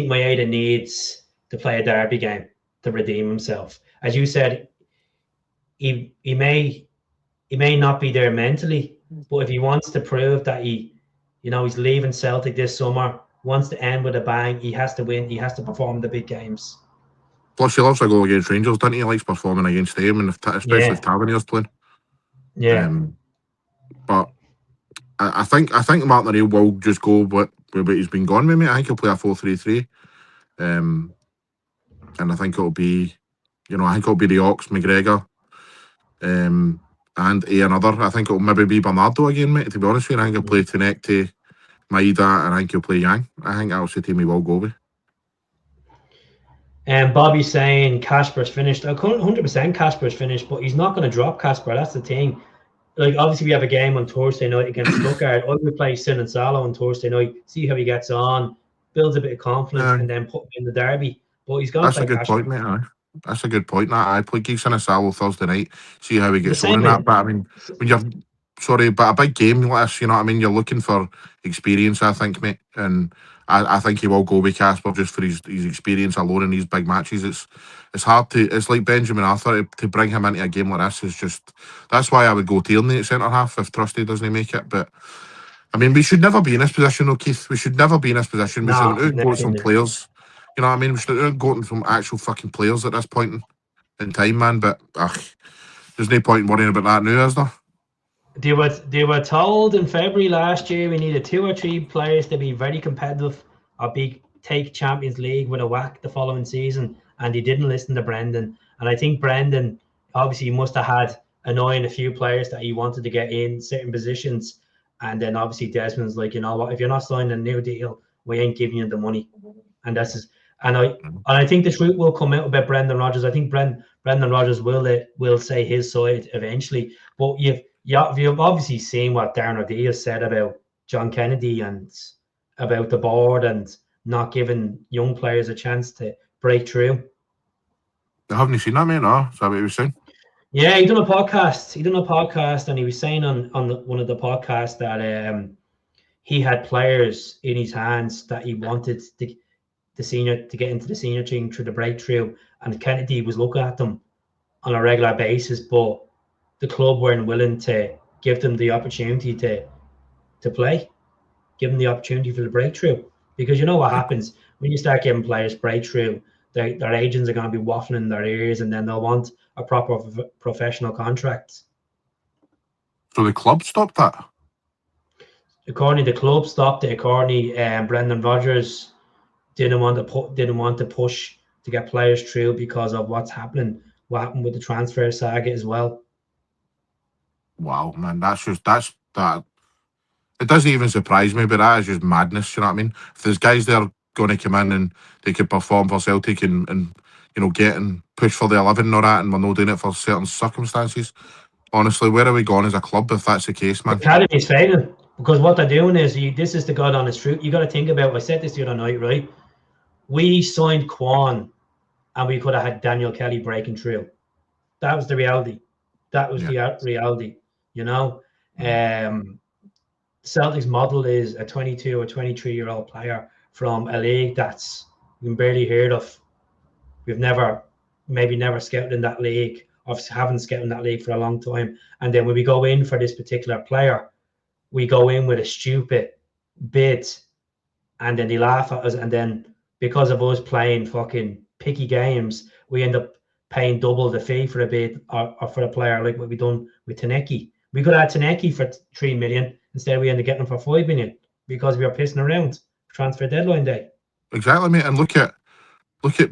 Maeda needs to play a derby game to redeem himself. As you said, he may not be there mentally, but if he wants to prove that he's leaving Celtic this summer, wants to end with a bang, he has to win. He has to perform the big games. Plus, he loves to go against Rangers, doesn't he? He likes performing against them, and especially if Tavernier's playing. Yeah. But I think Martin O'Neill will just go with what he's been gone with, mate. I think he'll play a 4-3-3. And I think it'll be, the Ox, McGregor, and another. I think it'll maybe be Bernardo again, mate, to be honest with you. I think he'll play Tinekti, Maeda, and I think he'll play Yang. I think that's the team he will go with. And Bobby's saying Kasper's finished. 100% Kasper's finished, but he's not going to drop Kasper. That's the thing. Like, obviously, we have a game on Thursday night against Stuttgart. I would play Sinisalo on Thursday night, see how he gets on, builds a bit of confidence, and then put him in the derby. But he's going to play Kasper. That's a good point, mate. That's a good point. I play Sinisalo Thursday night, see how he gets on in that. But I mean, but a big game like this, you know what I mean? You're looking for experience, I think, mate. And I think he will go with Kasper just for his experience alone in these big matches. It's hard to. It's like Benjamin Arthur to bring him into a game like this is just. That's why I would go Tierney at centre half if Trusty doesn't make it. But I mean, we should never be in this position, though, Keith. We should never be in this position. We should go some players. You know what I mean? We should go from actual fucking players at this point in time, man. But there's no point in worrying about that now, is there? They were told in February last year we needed 2 or 3 players to be very competitive or be take Champions League with a whack the following season, and they didn't listen to Brendan. And I think Brendan obviously must have had annoying a few players that he wanted to get in certain positions, and then obviously Desmond's like, you know what, if you're not signing a new deal, we ain't giving you the money, and that's just, and I think the truth will come out about Brendan Rodgers. I think Brendan Rodgers will say his side eventually, but you've obviously seen what Darren O'Dea has said about John Kennedy and about the board and not giving young players a chance to break through. I haven't seen that, mate. No, is that what he was saying? Yeah, he done a podcast. And he was saying on one of the podcasts that he had players in his hands that he wanted to get into the senior team through the breakthrough, and Kennedy was looking at them on a regular basis, but the club weren't willing to give them the opportunity to play, give them the opportunity for the breakthrough. Because you know what happens when you start giving players breakthrough, their agents are going to be waffling in their ears, and then they'll want a proper professional contract. So the club stopped that? According to the club, stopped it. According to Brendan Rodgers, didn't want to push to get players through because of what happened with the transfer saga as well. Wow, man, that's that. It doesn't even surprise me, but that is just madness. You know what I mean? If there's guys there going to come in and they could perform for Celtic and you know get and push for the 11 and all that, and we're not doing it for certain circumstances. Honestly, where are we going as a club if that's the case, The man? academy's failing because what they're doing is this is the God honest truth. You got to think about. I said this the other night, right? We signed Quan, and we could have had Daniel Kelly breaking through. That was the reality. That was the reality. You know, Celtic's model is a 22 or 23-year-old player from a league that's been barely heard of. We've maybe never scouted in that league, or haven't scouted in that league for a long time. And then when we go in for this particular player, we go in with a stupid bid, and then they laugh at us. And then because of us playing fucking picky games, we end up paying double the fee for a bid or for a player, like what we done with Taneki. We could have had Taneki for 3 million. Instead, we ended up getting him for 5 million because we were pissing around transfer deadline day. Exactly, mate. And look at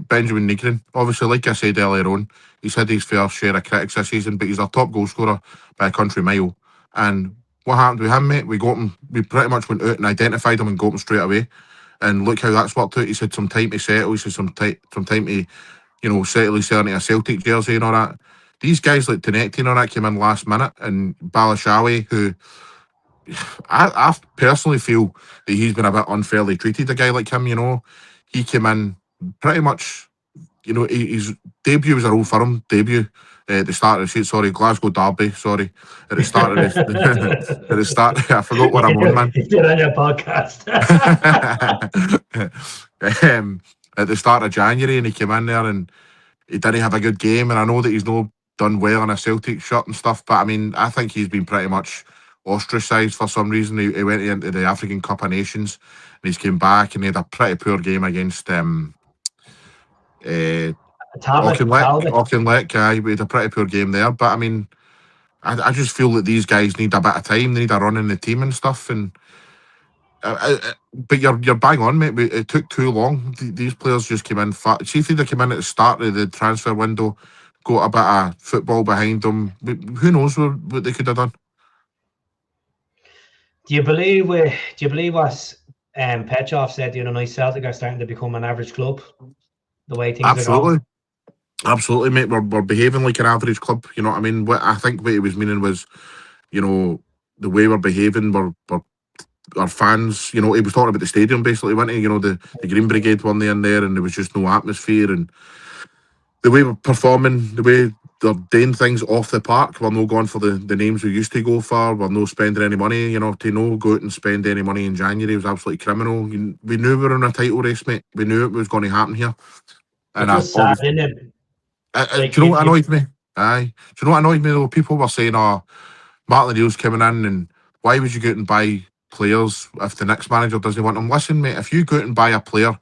Benjamin Negrin. Obviously, like I said earlier on, he's had his fair share of critics this season, but he's our top goal scorer by a country mile. And what happened with him, mate? We got him. We pretty much went out and identified him and got him straight away. And look how that's worked out. He's had some time to settle. He's had some time to, you know, settle his into a Celtic jersey and all that. These guys like Tenecti and all that came in last minute, and Balashawi, who I personally feel that he's been a bit unfairly treated. A guy like him, you know, he came in pretty much, you know, his debut was a Old Firm debut at the start of the season. Sorry, Glasgow Derby. Sorry, at the start of the at the start. I forgot what I'm on, man. You're on your podcast. At the start of January, and he came in there and he didn't have a good game. And I know that he's not done well in a Celtic shirt and stuff, but I mean, I think he's been pretty much ostracised for some reason. He went into the African Cup of Nations and he's came back and he had a pretty poor game against Auchinleck, guy. We had a pretty poor game there, but I mean, I just feel that these guys need a bit of time. They need a run in the team and stuff. And but you're bang on, mate. It took too long. These players just came in fat. See if they'd come in at the start of the transfer window, got a bit of football behind them. Who knows what they could have done? Do you believe what Petrov said the other night? Celtic are starting to become an average club. The way things are going. Absolutely, mate. We're behaving like an average club. You know what I mean? What I think what he was meaning was, you know, the way we're behaving, we're our fans. You know, he was talking about the stadium basically, wasn't he? You know, the Green Brigade weren't in there, and there was just no atmosphere, and the way we're performing, the way they're doing things off the park, we're not going for the names we used to go for. We're not spending any money. You know, to no go out and spend any money in January was absolutely criminal. We knew we were in a title race, mate. We knew it was going to happen here. And just sad, isn't it? Do you know what annoyed me? Aye. Do you know what annoyed me though? People were saying, "Oh, Martin O'Neill's coming in, and why would you go out and buy players if the next manager doesn't want them?" Listen, mate. If you go out and buy a player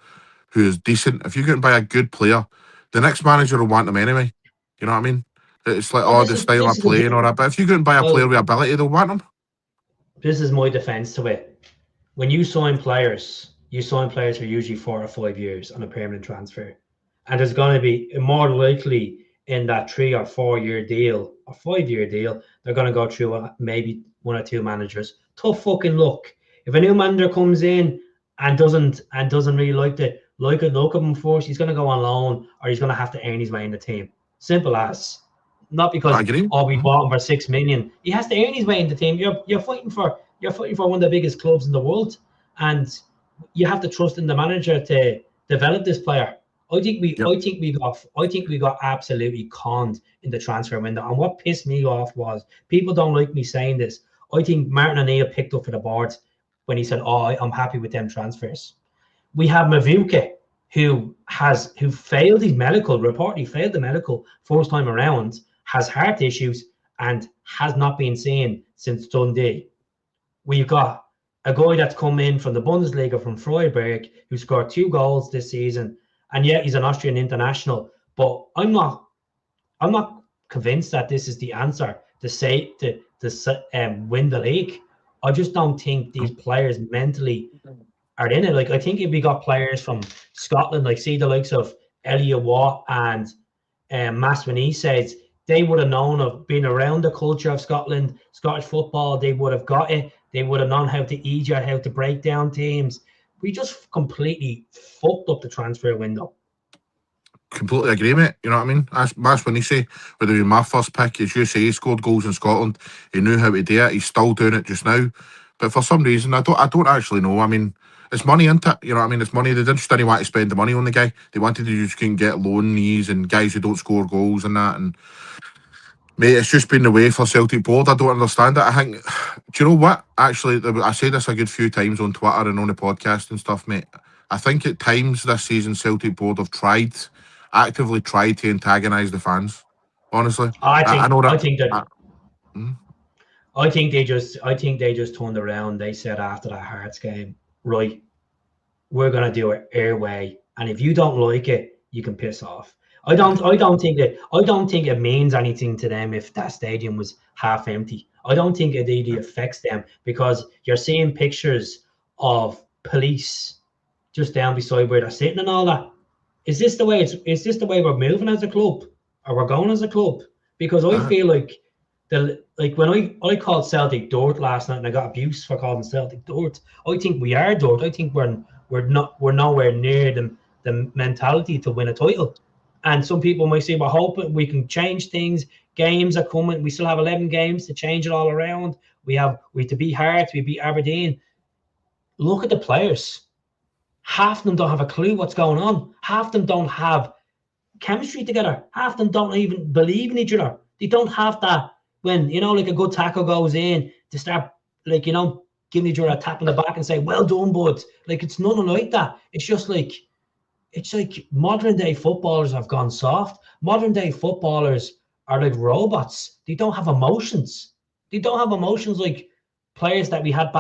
who is decent, if you go out and buy a good player, the next manager will want them anyway. You know what I mean? It's like, Well, oh, the style this of is the play and all thing. that. But if you go and buy a player Well, with ability, they'll want him. this is my defense to it. When you sign players for usually 4 or 5 years on a permanent transfer, and there's going to be more likely in that 3 or 4 year deal or 5 year deal, they're going to go through maybe one or two managers. Tough fucking luck. If a new manager comes in and doesn't really look of him first, he's going to go on loan or he's going to have to earn his way in the team. Simple as. Not I because agree. we bought him for 6 million. He has to earn his way in the team. You're fighting for one of the biggest clubs in the world, and you have to trust in the manager to develop this player. Yep. I think we got absolutely conned in the transfer window. And what pissed me off was people don't like me saying this. I think Martin O'Neill picked up for the board when he said, "Oh, I'm happy with them transfers." We have Mavuka, who failed his medical, reportedly failed the medical first time around, has heart issues, and has not been seen since Dundee. We've got a guy that's come in from the Bundesliga from Freiburg who scored 2 goals this season, and yet he's an Austrian international. But I'm not convinced that this is the answer to win the league. I just don't think these players mentally are in it. Like, I think if we got players from Scotland, like see the likes of Elliot Watt and Maswini says, they would have known of being around the culture of Scotland, Scottish football. They would have got it. They would have known how to ease you, how to break down teams. We just completely fucked up the transfer window. Completely agree, mate. You know what I mean? That's when he say, whether he my first pick, as you say, he scored goals in Scotland. He knew how to do it. He's still doing it just now. But for some reason, I don't actually know. I mean, it's money, isn't it? You know what I mean? It's money. They didn't want to spend the money on the guy. They wanted to just get loanees and guys who don't score goals and that. And mate, it's just been the way for Celtic board. I don't understand it. I think, do you know what? Actually, I say this a good few times on Twitter and on the podcast and stuff, mate. I think at times this season, Celtic board have actively tried to antagonise the fans. Honestly, I I think know I that. think that I, mm, I think they just turned around. They said after that Hearts game, right, we're gonna do it our way, and if you don't like it, you can piss off. I don't think it means anything to them if that stadium was half empty. I don't think it really affects them because you're seeing pictures of police just down beside where they're sitting and all that. Is this the way we're moving as a club, or we're going as a club? Because I I, feel like when I called Celtic dirt last night and I got abuse for calling Celtic dirt. I think we are dirt. I think we're nowhere near the mentality to win a title. And some people might say, we're hoping we can change things. Games are coming. We still have 11 games to change it all around. We to beat Hearts, we beat Aberdeen. Look at the players. Half of them don't have a clue what's going on. Half of them don't have chemistry together. Half of them don't even believe in each other. They don't have that when, like a good tackle goes in to start, like, giving each other a tap on the back and say, well done, bud. Like, it's nothing like that. It's like modern day footballers have gone soft. Modern day footballers are like robots. They don't have emotions. They don't have emotions like players that we had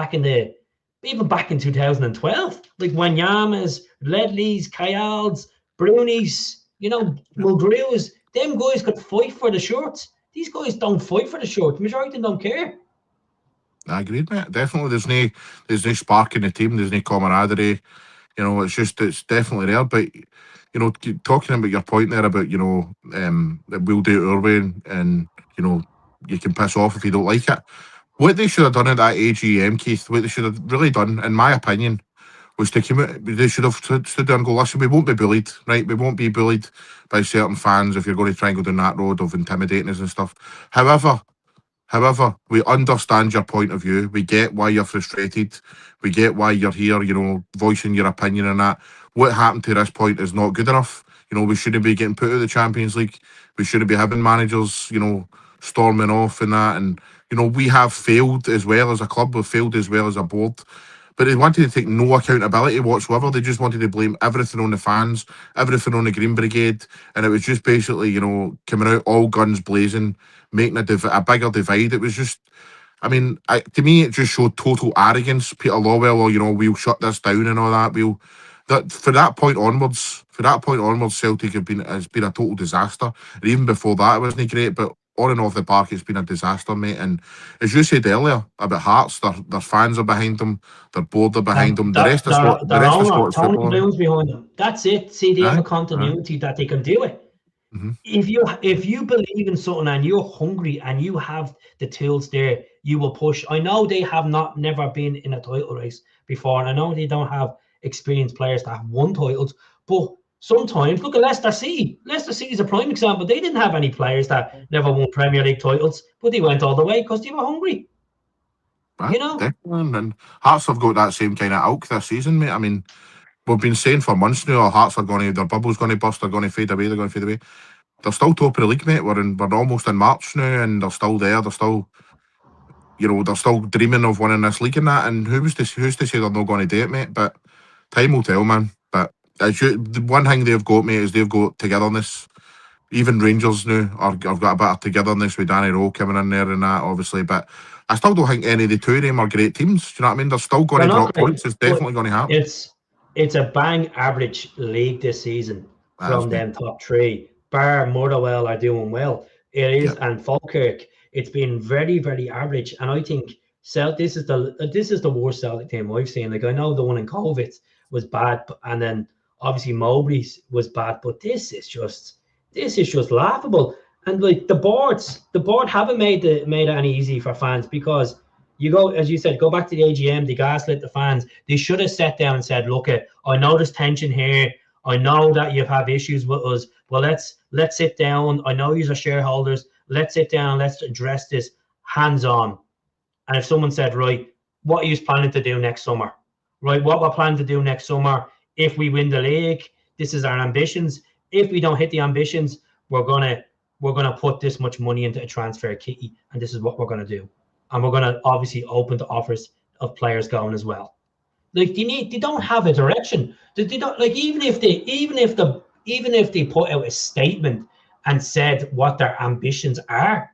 even back in 2012, like Wanyamas, Ledleys, Kayals, Brunies, Mulgrews. Them guys could fight for the shirts. These guys don't fight for the shirts. The majority of them don't care. I agreed, mate. Definitely, there's no spark in the team. There's no camaraderie. It's definitely there. But talking about your point there about that we'll do it our way, and you know you can piss off if you don't like it. What they should have done at that AGM, Keith, what they should have really done, in my opinion, was to come out. They should have stood there and go, listen, we won't be bullied, right? We won't be bullied by certain fans if you're going to try and go down that road of intimidating us and stuff. However, we understand your point of view. We get why you're frustrated. We get why you're here, voicing your opinion and that. What happened to this point is not good enough. We shouldn't be getting put out of the Champions League. We shouldn't be having managers, storming off and that. And, we have failed as well as a club. We've failed as well as a board. But they wanted to take no accountability whatsoever. They just wanted to blame everything on the fans, everything on the Green Brigade. And it was just basically, coming out all guns blazing, making a bigger divide. It was just, I mean, to me, it just showed total arrogance. Peter Lawwell, or, we'll shut this down and all that. that for that point onwards, Celtic has been a total disaster. And even before that, it wasn't great. But on and off the park, it's been a disaster, mate. And as you said earlier about Hearts, their fans are behind them, their board are behind them. The Their rest of owner, Scottish Tony football, Bloom's behind them. That's it. See, they have a aye, aye. continuity that they can do it. Mhm. If you believe in something and you're hungry and you have the tools there, you will push. I know they have never been in a title race before, and I know they don't have experienced players that have won titles, but sometimes look at Leicester City. Leicester City is a prime example. They didn't have any players that never won Premier League titles, but they went all the way because they were hungry. Aye, You know? definitely. And Hearts have got that same kind of ilk this season, mate. I mean, we've been saying for months now, Hearts are going to, their bubble's going to burst, they're going to fade away, they're going to fade away. They're still top of the league, mate. We're almost in March now, and they're still there. They're still, they're still dreaming of winning this league and that. And who's to say they're not going to do it, mate? But time will tell, man. But the one thing they've got, mate, is they've got togetherness. Even Rangers now have got a bit of togetherness with Danny Rowe coming in there and that, obviously. But I still don't think any of the two of them are great teams. Do you know what I mean? They're still going They're to not drop great, points. It's but definitely going to happen. it's a bang average league this season As from me. them top three. Bar Motherwell are doing well. It is, Yep. and Falkirk. It's been very, very average. And I think this is the worst Celtic team I've seen. Like I know the one in COVID was bad, and then obviously Mowbray's was bad, but this is just laughable. And like the board haven't made it any easy for fans because you go, as you said, go back to the AGM, they gaslit the fans. They should have sat down and said, look, I know there's tension here. I know that you have issues with us. Well, let's sit down. I know you are shareholders. Let's sit down. Let's address this hands on. And if someone said, right, what are you planning to do next summer? Right, what we're planning to do next summer, if we win the league, this is our ambitions. If we don't hit the ambitions, we're gonna put this much money into a transfer kitty, and this is what we're gonna do. And we're gonna obviously open to offers of players going as well. Like they don't have a direction. They don't, like, even if they put out a statement and said what their ambitions are,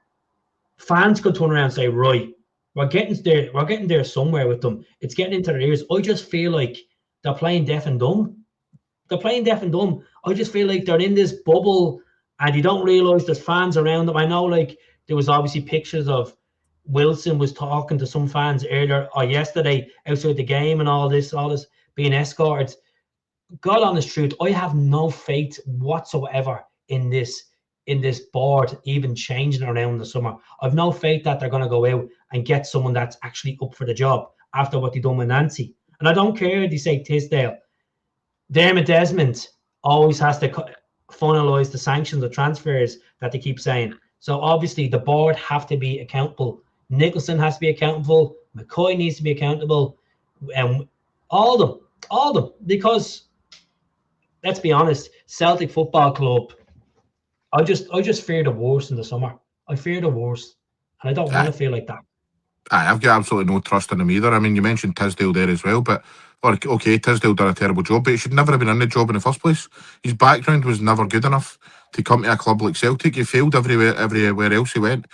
fans could turn around and say, right, we're getting there somewhere with them. It's getting into their ears. I just feel like they're playing deaf and dumb. They're playing deaf and dumb. I just feel like they're in this bubble and they don't realize there's fans around them. I know, like, there was obviously pictures of Wilson was talking to some fans earlier or yesterday outside the game and all this being escorted. God honest truth, I have no faith whatsoever in this board even changing around the summer. I've no faith that they're going to go out and get someone that's actually up for the job after what they done with Nancy. And I don't care if they say Tisdale. Dermot Desmond always has to finalise the sanctions of transfers that they keep saying. So obviously the board have to be accountable. Nicholson has to be accountable. McCoy needs to be accountable. And all of them, because let's be honest, Celtic Football Club, I just fear the worst in the summer. I fear the worst, and I don't want to feel like that. I've got absolutely no trust in him either. I mean, you mentioned Tisdale there as well, but okay, Tisdale done a terrible job, but he should never have been in the job in the first place. His background was never good enough to come to a club like Celtic. He failed everywhere else he went.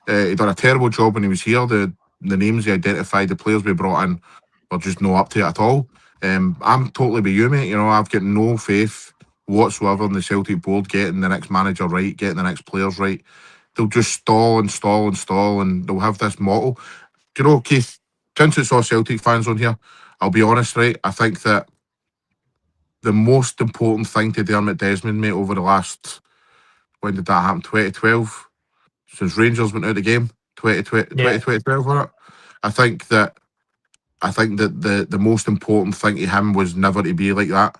He done a terrible job when he was here. The names he identified, the players we brought in, were just no up to it at all. I'm totally with you, mate. You know, I've got no faith whatsoever in the Celtic board getting the next manager right, getting the next players right. They'll just stall, and they'll have this motto. Do you know, Keith, since it's all Celtic fans on here, I'll be honest, right? I think that the most important thing to Dermot Desmond, mate, over the last, when did that happen? 2012? Since Rangers went out of the game, 2012, wasn't it? I think that the most important thing to him was never to be like that,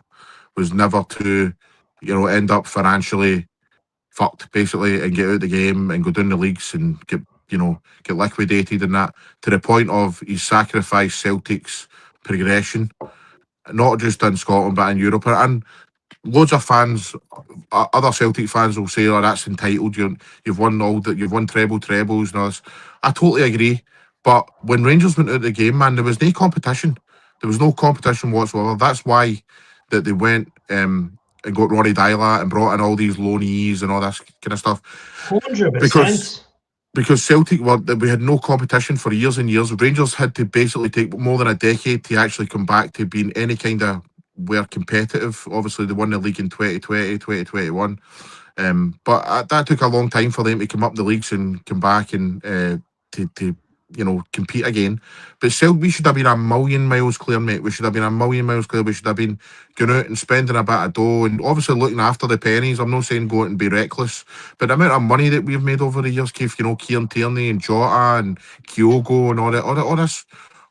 was never to, end up financially fucked, basically, and get out of the game and go down the leagues and get liquidated and that, to the point of he sacrificed Celtic's progression, not just in Scotland but in Europe. And loads of fans, other Celtic fans will say, "Oh, that's entitled. You've won trebles and all this." I totally agree. But when Rangers went out of the game, man, there was no competition. There was no competition whatsoever. That's why that they went and got Rory Dyla and brought in all these loanees and all this kind of stuff. 100%. Because Celtic we had no competition for years and years. Rangers had to basically take more than a decade to actually come back to being any kind of were competitive. Obviously, they won the league in 2020, 2021. But that took a long time for them to come up the leagues and come back and to compete again. But still, we should have been a million miles clear, mate. We should have been a million miles clear. We should have been going out and spending a bit of dough and obviously looking after the pennies. I'm not saying go out and be reckless, but the amount of money that we've made over the years, Keith, Kieran Tierney and Jota and Kyogo and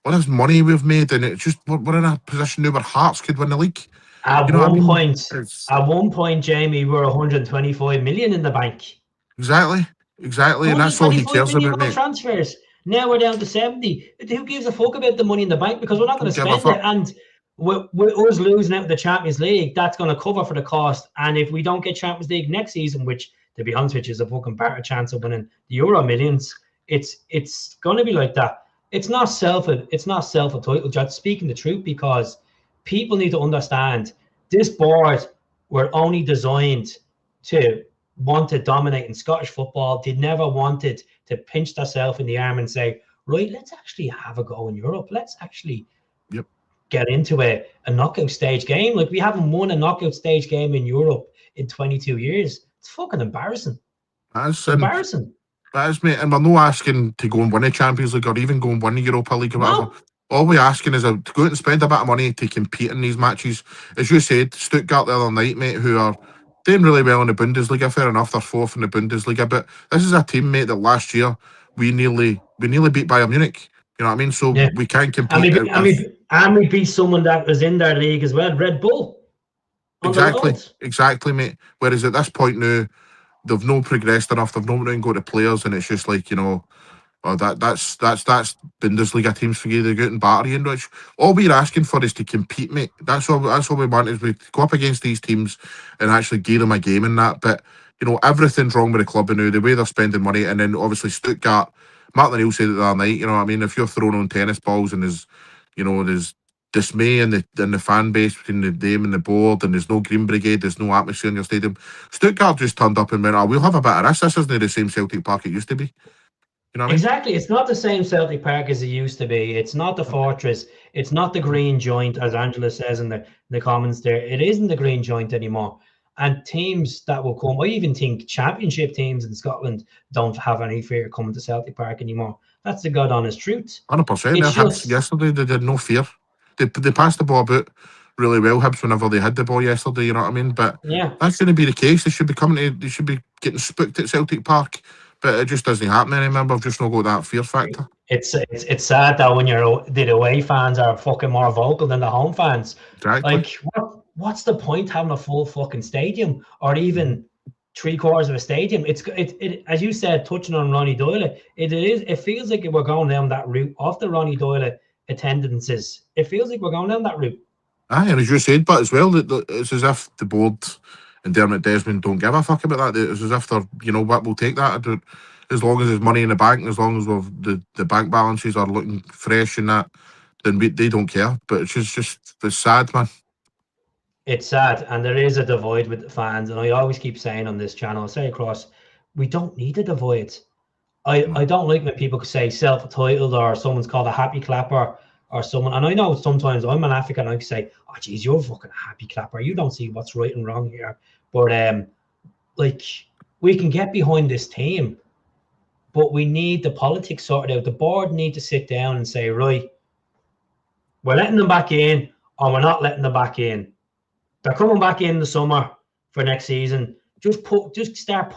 all this money we've made, and it's just we're in a position now where Hearts could win the league. At You know what I one mean? point, Jamie, we're 125 million in the bank. Exactly, and that's all he 125 cares million about, mate. transfers. Now we're down to 70. Who gives a fuck about the money in the bank? Because we're not going to spend it. And with us losing out the Champions League, that's going to cover for the cost. And if we don't get Champions League next season, which, to be honest with you, is a fucking better chance of winning the Euro Millions, it's going to be like that. It's not self-entitled, just speaking the truth, because people need to understand this board were only designed to want to dominate in Scottish football. They never wanted to pinch themselves in the arm and say, right, let's actually have a go in Europe. Let's actually get into a knockout stage game. Like, we haven't won a knockout stage game in Europe in 22 years. It's fucking embarrassing. That's embarrassing. That is, mate. And we're not asking to go and win the Champions League or even go and win the Europa League or whatever. No. All we're asking is to go out and spend a bit of money to compete in these matches. As you said, Stuttgart the other night, mate, who are doing really well in the Bundesliga. Fair enough, they're fourth in the Bundesliga. But this is a team, mate, that last year we nearly beat Bayern Munich. You know what I mean? So we can't compete. And we beat someone that was in their league as well, Red Bull. Exactly, mate. Whereas at this point now, they've not progressed enough. They've not really got the players, and it's just like, that's Bundesliga teams for you to go out and batter you. Which all we're asking for is to compete, mate. That's all we want, is we go up against these teams and actually give them a game in that. But everything's wrong with the club now. The way they're spending money, and then obviously Stuttgart. Martin O'Neill said it the other night. You know what I mean? If you're throwing on tennis balls and there's dismay in the fan base between them and the board, and there's no Green Brigade, there's no atmosphere in your stadium. Stuttgart just turned up and went, we'll have a bit of this. This isn't the same Celtic Park it used to be. You know what exactly. I mean? It's not the same Celtic Park as it used to be. It's not the fortress. It's not the green joint, as Angela says in the comments there. It isn't the green joint anymore. And teams that will come, I even think championship teams in Scotland don't have any fear coming to Celtic Park anymore. That's the God honest truth. 100%. Yesterday they did no fear. They passed the ball about really well, Hibs, whenever they had the ball yesterday, you know what I mean? But that's going to be the case. They should be getting spooked at Celtic Park, but it just doesn't happen anymore. We've just not got that fear factor. It's sad that when the away fans are fucking more vocal than the home fans. Exactly. Like, what's the point having a full fucking stadium, or even 3/4 of a stadium? It as you said, touching on Ronnie Doyle, it feels like we're going down that route off the Ronnie Doyle attendances. It feels like we're going down that route. Aye, and as you said, but as well, it's as if the board and Dermot Desmond don't give a fuck about that. It's as if they're, what, we'll take that. As long as there's money in the bank, as long as the bank balances are looking fresh and that, then they don't care. But it's sad, man. It's sad, and there is a divide with the fans, and I always keep saying on this channel, I say across, we don't need a divide. I don't like when people say self-entitled, or someone's called a happy clapper, or someone, and I know sometimes I'm an African, I can say, oh geez, you're a fucking happy clapper, you don't see what's right and wrong here. But we can get behind this team, but we need the politics sorted out. The board need to sit down and say, right, we're letting them back in, or we're not letting them back in. They're coming back in the summer for next season. Just start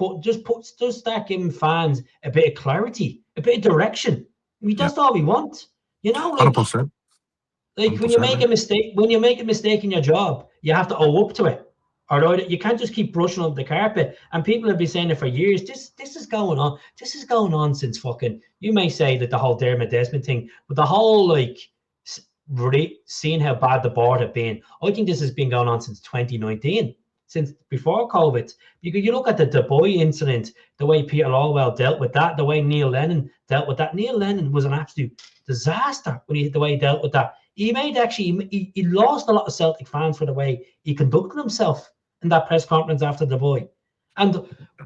giving fans a bit of clarity, a bit of direction. I mean, that's all we want. 100%. Like when you make a mistake in your job, you have to owe up to it. Or you can't just keep brushing under the carpet. And people have been saying it for years. This is going on. This is going on since fucking, you may say that the whole Dermot Desmond thing, but the whole really seeing how bad the board have been. I think this has been going on since 2019, since before COVID. Because you look at the Dubai incident, the way Peter Lawwell dealt with that, the way Neil Lennon dealt with that. Neil Lennon was an absolute disaster the way he dealt with that. He lost a lot of Celtic fans for the way he conducted himself in that press conference after Dubai. And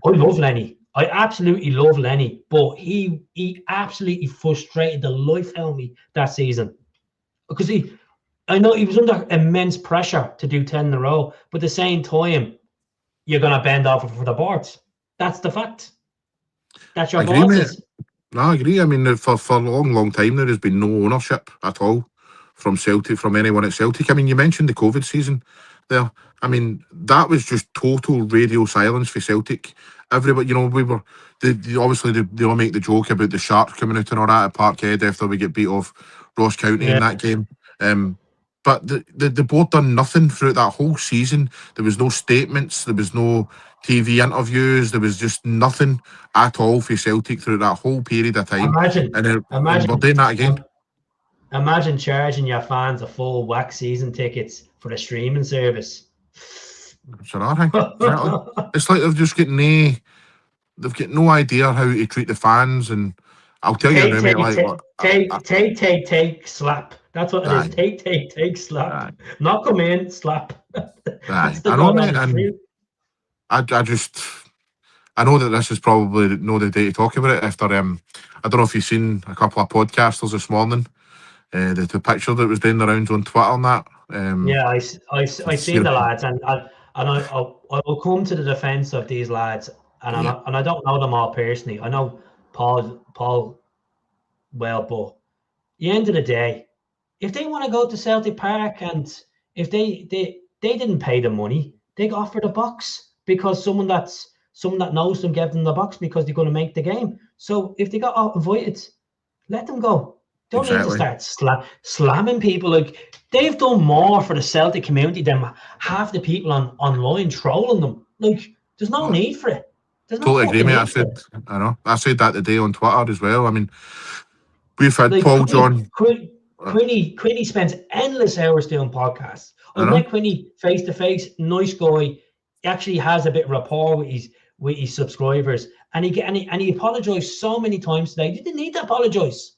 I love Lenny. I absolutely love Lenny, but he absolutely frustrated the life out of me that season. Because I know he was under immense pressure to do 10 in a row, but at the same time, you're going to bend over for the boards. That's the fact. That's your I agree, mate. bosses. No, I agree. I mean, for a long time there has been no ownership at all from Celtic, from anyone at Celtic. I mean, you mentioned the COVID season there. I mean, that was just total radio silence for Celtic. Everybody, we were, obviously they all make the joke about the Sharks coming out and all that at Parkhead after we get beat off Ross County in Yeah. that game. But the board done nothing throughout that whole season. There was no statements. There was no TV interviews. There was just nothing at all for Celtic through that whole period of time. Imagine, And we're doing that again. Imagine charging your fans a full whack season tickets for the streaming service. It's another thing. Exactly. It's like they've just got they've got no idea how to treat the fans. And I'll tell you now, mate, take, slap. That's what it is. Take, slap. Aye. Not come in, slap. Aye. I know, mate, and I know that this is probably not the day to talk about it after I don't know if you've seen a couple of podcasters this morning, the picture that was doing the rounds on Twitter and that. Yeah, I seen the lads, and I'll come to the defence of these lads, and I don't know them all personally. I know Paul well, but at the end of the day, if they want to go to Celtic Park and if they didn't pay the money, they got offered a box because someone that knows them gave them the box because they're going to make the game. So if they got invited, let them go. Don't need to start slamming people. Like, they've done more for the Celtic community than half the people online trolling them. Like, there's no need for it. There's no totally agree, mate. I said that today on Twitter as well. I mean, we've had Paul John. Quinny spends endless hours doing podcasts. I met Quinny face to face, nice guy. He actually has a bit of rapport with his subscribers, and he apologized so many times today. He didn't need to apologize.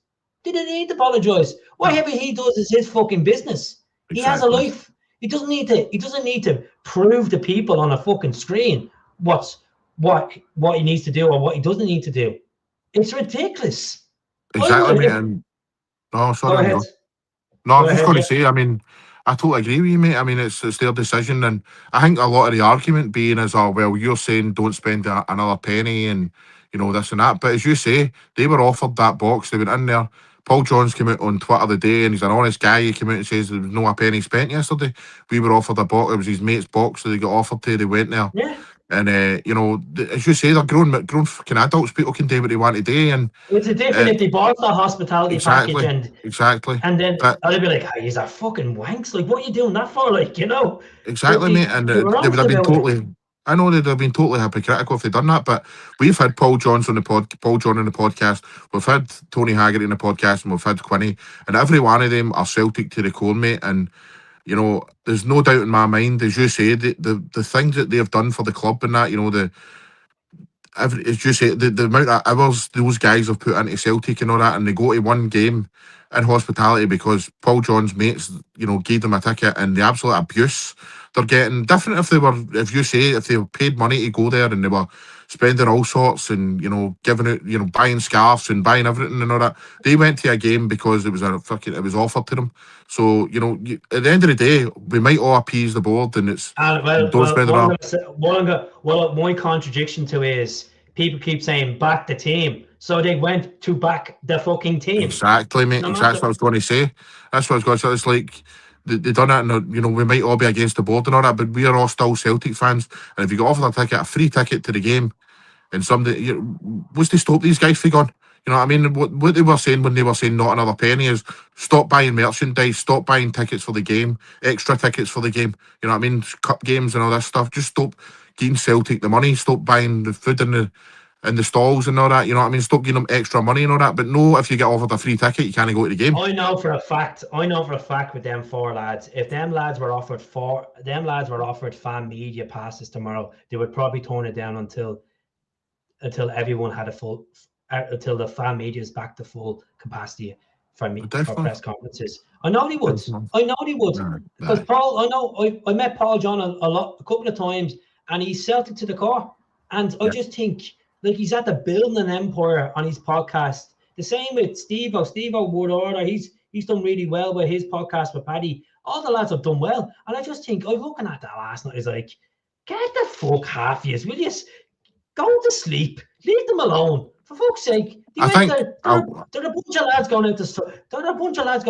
Whatever he does is his fucking business. Exactly. He has a life. He doesn't need to prove to people on a fucking screen what he needs to do or what he doesn't need to do. It's ridiculous. Exactly, mate. No, sorry. No, I was just going to say, I mean, I totally agree with you, mate. I mean, it's their decision, and I think a lot of the argument being is, oh, well, you're saying don't spend another penny and, this and that. But as you say, they were offered that box. They went in there. Paul Johns came out on Twitter the day, and he's an honest guy. He came out and says there was no a penny spent yesterday. We were offered a box. It was his mate's box that they got offered to. They went there. Yeah. And, as you say, they're grown fucking adults. People can do what they want to do. And it's a different if they bought the hospitality package and then I'd be like, hey, he's a fucking wanks. Like, what are you doing that for? Like, Exactly, mate. And they would have been totally... I know they'd have been totally hypocritical if they'd done that, but we've had Paul John on the podcast, we've had Tony Haggerty in the podcast, and we've had Quinny, and every one of them are Celtic to the core, mate. And there's no doubt in my mind, as you say, the things that they've done for the club and that, as you say, the amount of hours those guys have put into Celtic and all that, and they go to one game in hospitality because Paul John's mates, gave them a ticket, and the absolute abuse they're getting. Different if they were paid money to go there and they were spending all sorts and, giving it, buying scarves and buying everything and all that. They went to a game because it was offered to them. So, at the end of the day, we might all appease the board, and it's don't spend it. My contradiction to is people keep saying back the team. So they went to back the fucking team. Exactly, mate. That's what I was going to say. That's what I was going to say. It's like they done it, and we might all be against the board and all that, but we are all still Celtic fans. And if you got offered a free ticket to the game, and somebody, what's to stop these guys from going? You know what I mean? What they were saying when they were saying not another penny is stop buying merchandise, stop buying tickets for the game, extra tickets for the game. You know what I mean? Cup games and all this stuff. Just stop giving Celtic the money. Stop buying the food in the stalls and all that. You know what I mean? Stop giving them extra money and all that. But no, if you get offered a free ticket, you can't go to the game. I know for a fact with them four lads, if them lads were offered fan media passes tomorrow, they would probably turn it down until everyone had until the fan media is back to full capacity for press conferences. I know they would. Because Paul, I met Paul John a couple of times, and he's Celtic to the core. And I just think, like, he's at the building an empire on his podcast. The same with Steve-O Wood Order. He's done really well with his podcast with Paddy. All the lads have done well. And I just think, I was looking at that last night, it's like, get the fuck half yous, will you? Go to sleep. Leave them alone. For fuck's sake. They I went think there. There are a bunch of lads going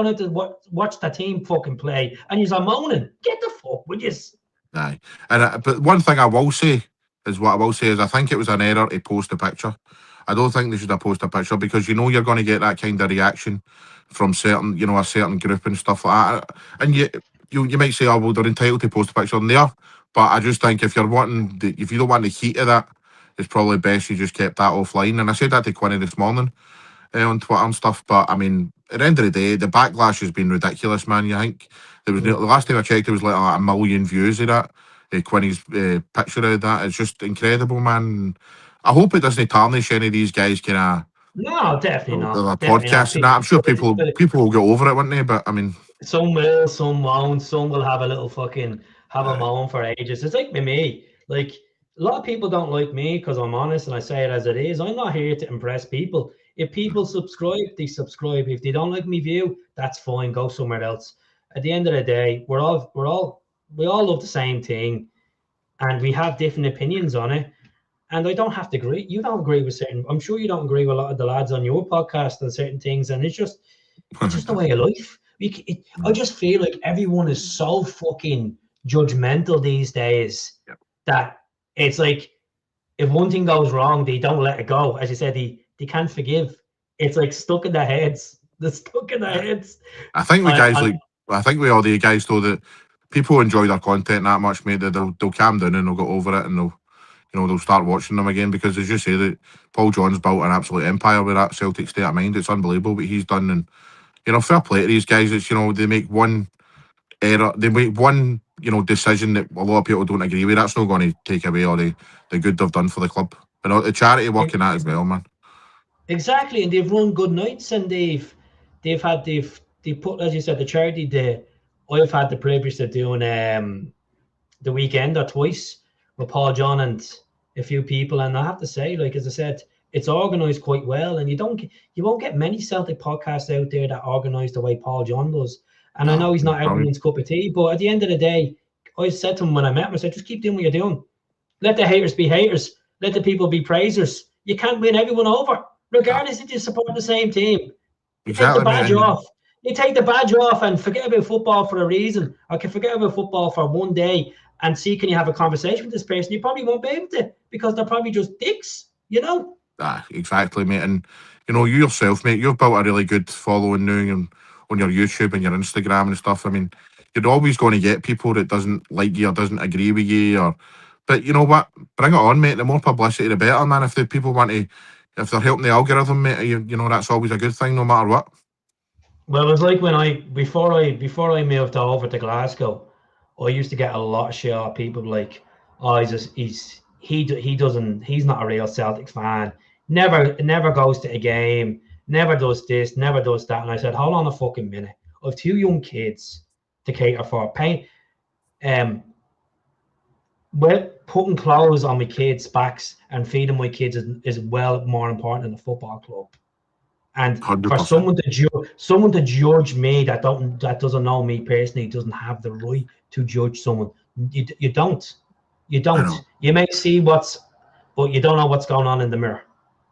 out to watch the team fucking play, and you're moaning. Get the fuck, will you? aye. And but one thing I will say is I think it was an error to post a picture. I don't think they should have posted a picture because you know you're going to get that kind of reaction from certain, you know, a certain group and stuff like that. And you might say, oh well, they're entitled to post a picture on there. But I just think if you don't want the heat of that, it's probably best you just kept that offline. And I said that to Quinny this morning on Twitter and stuff. But I mean, at the end of the day, the backlash has been ridiculous, man. You think there was the last time I checked, there was like a million views of that. Quinny's picture of that. It's just incredible, man. I hope it doesn't tarnish any of these guys kind of No, definitely not. podcasts and that. I'm sure people will get over it, won't they? But I mean, some will, some won't. Some will have a little fucking a moan for ages. It's like me. Like a lot of people don't like me because I'm honest and I say it as it is. I'm not here to impress people. If people subscribe, they subscribe. If they don't like me view, that's fine. Go somewhere else. At the end of the day, we all love the same thing, and we have different opinions on it. And I don't have to agree. You don't agree with certain. I'm sure you don't agree with a lot of the lads on your podcast and certain things. And it's just the way of life. I just feel like everyone is so fucking judgmental these days that it's like if one thing goes wrong, they don't let it go. As you said, they can't forgive. It's like stuck in their heads. They're stuck in their heads. I think with all the guys though that people enjoy their content that much, mate, that they'll calm down and they'll get over it and they'll start watching them again because as you say that Paul John's built an absolute empire with that Celtic state of mind. It's unbelievable what he's done, and fair play to these guys. It's they make one error, they make one decision that a lot of people don't agree with. That's not going to take away all the good they've done for the club and all the charity work in that as well, man. Exactly, and they've run good nights and they've put, as you said, the charity day. I've had the privilege of doing the weekend or twice with Paul John and a few people, and I have to say, like as I said, it's organised quite well, and you won't get many Celtic podcasts out there that organise the way Paul John does. And I know he's not everyone's cup of tea, but at the end of the day, I said to him when I met him, I said, just keep doing what you're doing. Let the haters be haters. Let the people be praisers. You can't win everyone over, regardless if you support the same team. You take the badge off. You take the badge off and forget about football for a reason. I can forget about football for one day and see, can you have a conversation with this person? You probably won't be able to because they're probably just dicks, Exactly, mate. And, you yourself, mate, you've built a really good following now on your YouTube and your Instagram and stuff. I mean, you're always going to get people that doesn't like you or doesn't agree with you. But you know what? Bring it on, mate. The more publicity, the better, man. If they're helping the algorithm, mate, that's always a good thing, no matter what. Well, it was like when before I moved over to Glasgow, I used to get a lot of shit out of people like, oh, he's not a real Celtic fan. Never goes to a game. Never does this. Never does that. And I said, hold on a fucking minute. I have two young kids to cater for. Well, putting clothes on my kids' backs and feeding my kids is well more important than the football club. And 100%. For someone to judge me that doesn't know me personally doesn't have the right to judge someone. You don't. You may see but you don't know what's going on in the mirror.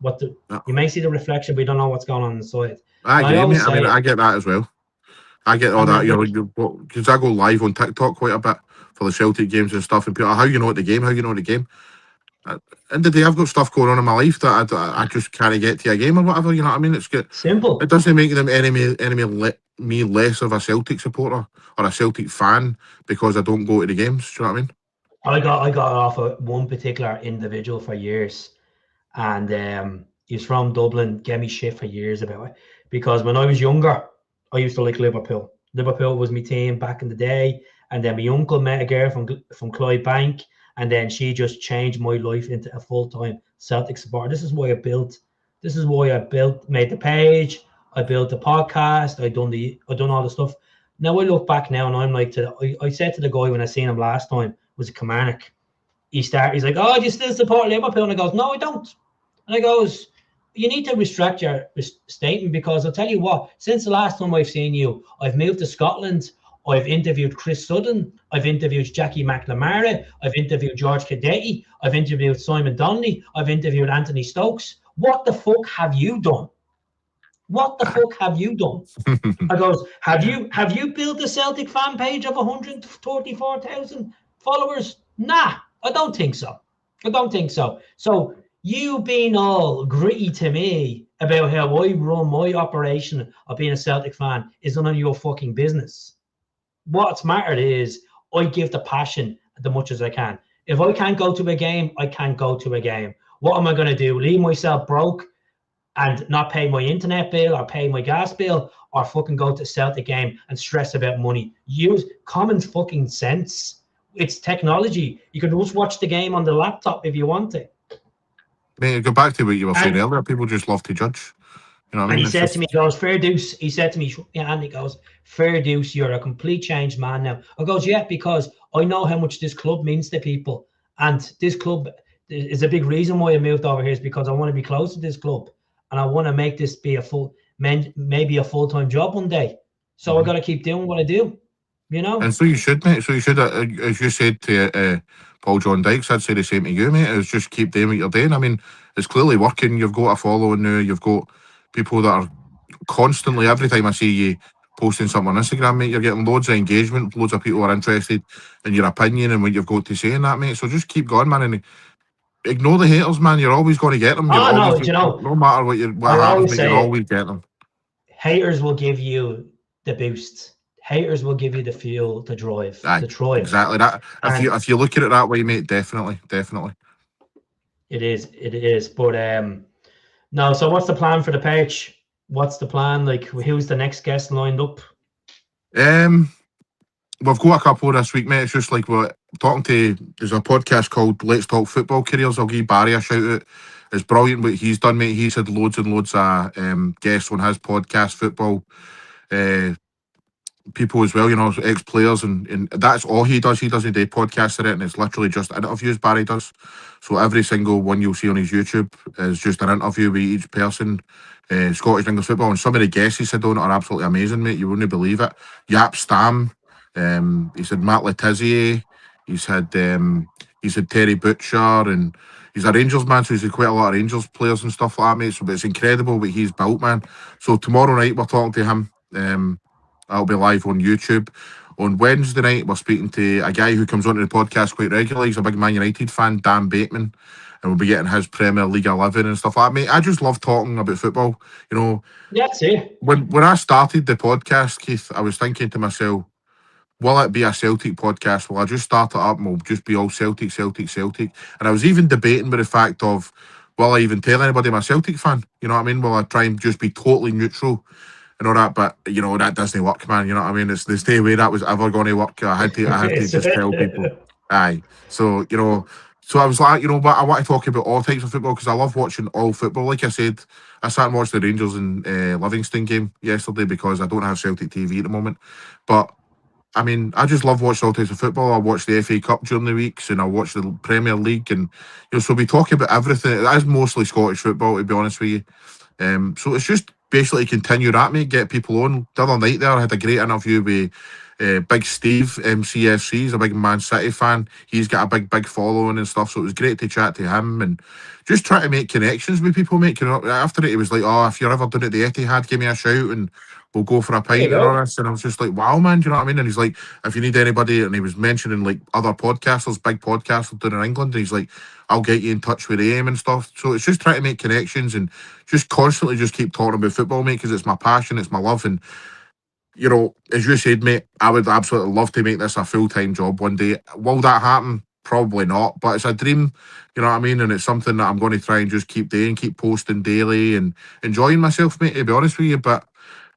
You may see the reflection, but you don't know what's going on inside. I get that as well. I get all that. Because I go live on TikTok quite a bit for the Celtic games and stuff, and people, how you know at the game? And the day I've got stuff going on in my life that I just can't get to a game or whatever. You know what I mean? It's good. Simple. It doesn't make them me less of a Celtic supporter or a Celtic fan because I don't go to the games. Do you know what I mean? I got off of one particular individual for years, and he's from Dublin. Gave me shit for years about it because when I was younger, I used to like Liverpool. Liverpool was my team back in the day, and then my uncle met a girl from Clydebank. And then she just changed my life into a full-time Celtic supporter. This is why I made the page. I built the podcast. I done all the stuff. Now I look back now and I'm like, I said to the guy when I seen him last time, was it Kilmarnock? He's like, oh, do you still support Liverpool? And I goes, no, I don't. And I goes, you need to restrict your statement because I'll tell you what, since the last time I've seen you, I've moved to Scotland. I've interviewed Chris Sutton. I've interviewed Jackie McNamara. I've interviewed George Cadeti. I've interviewed Simon Donnelly. I've interviewed Anthony Stokes. What the fuck have you done? What the fuck have you done? I goes, have you built a Celtic fan page of 134,000 followers? Nah, I don't think so. I don't think so. So you being all gritty to me about how I run my operation of being a Celtic fan is none of your fucking business. What's mattered is I give the passion as much as I can. If I can't go to a game, I can't go to a game. What am I going to do? Leave myself broke and not pay my internet bill or pay my gas bill, or fucking go to a Celtic game and stress about money? Use common fucking sense. It's technology. You can just watch the game on the laptop if you want to. Mate, go back to what you were saying earlier. People just love to judge. You know what I mean? And he said to me, he goes, fair deuce. He said to me, and he goes, fair deuce, you're a complete changed man now. I goes, yeah, because I know how much this club means to people. And this club is a big reason why I moved over here, is because I want to be close to this club. And I want to make this be maybe a full-time job one day. So I got to keep doing what I do, you know? And so you should, mate. So you should, as you said to Paul John Dykes, I'd say the same to you, mate, is just keep doing what you're doing. I mean, it's clearly working. You've got a following now. You've got people that are constantly, every time I see you posting something on Instagram, mate, you're getting loads of engagement. Loads of people are interested in your opinion and what you've got to say in that, mate. So just keep going, man. And ignore the haters, man. You're always going to get them. Oh, no, you know, no matter what happens, mate, you'll always get them. Haters will give you the boost. Haters will give you the fuel, the drive, Aye, the drive. Exactly that. If you look at it that way, mate, definitely. It is. But no. So what's the plan for the page? What's the plan? Like, who's the next guest lined up? We've got a couple this week, mate. It's just like we're talking to. There's a podcast called Let's Talk Football Careers. I'll give Barry a shout out. It's brilliant what he's done, mate. He's had loads and loads of guests on his podcast, football people as well, you know, ex-players, and that's all he does. He doesn't do podcasts of it, and it's literally just interviews Barry does. So every single one you'll see on his YouTube is just an interview with each person, Scottish and English football, and some of the guests he said on it are absolutely amazing, mate. You wouldn't believe it. Yap Stam, he's had Matt Letizia, he's had Terry Butcher, and he's a Rangers man, so he's had quite a lot of Rangers players and stuff like that, mate. So but it's incredible what he's built, man. So tomorrow night we're talking to him. I'll be live on YouTube. On Wednesday night, we're speaking to a guy who comes onto the podcast quite regularly. He's a big Man United fan, Dan Bateman, and we'll be getting his Premier League 11 and stuff like that. Mate, I just love talking about football. You know, that's it. When I started the podcast, Keith, I was thinking to myself, will it be a Celtic podcast? Will I just start it up and we'll just be all Celtic? And I was even debating with the fact of, will I even tell anybody I'm a Celtic fan? You know what I mean? Will I try and just be totally neutral and all that? But you know, that doesn't work, man. You know what I mean? It's there's no way that was ever going to work. I had to just tell people. Aye. So you know, so I was like, you know, but I want to talk about all types of football because I love watching all football. Like I said, I sat and watched the Rangers and Livingston game yesterday because I don't have Celtic TV at the moment. But I mean, I just love watching all types of football. I watch the FA Cup during the weeks, and I watch the Premier League, and you know, so we talk about everything. It is mostly Scottish football, to be honest with you. So it's just basically continue that, mate. Get people on. The other night there, I had a great interview with Big Steve, MCFC. He's a big Man City fan. He's got a big following and stuff. So it was great to chat to him and just try to make connections with people, mate. You know, after it, he was like, "Oh, if you're ever doing it at the Etihad, give me a shout and we'll go for a pint and all this." And I was just like, "Wow, man, do you know what I mean?" And he's like, "If you need anybody," and he was mentioning like other podcasters, big podcasters down in England. And he's like, "I'll get you in touch with them and stuff." So it's just trying to make connections and just constantly just keep talking about football, mate, because it's my passion, it's my love. And you know, as you said, mate, I would absolutely love to make this a full-time job one day. Will that happen? Probably not, but it's a dream, you know what I mean? And it's something that I'm going to try and just keep doing, keep posting daily and enjoying myself, mate, to be honest with you. But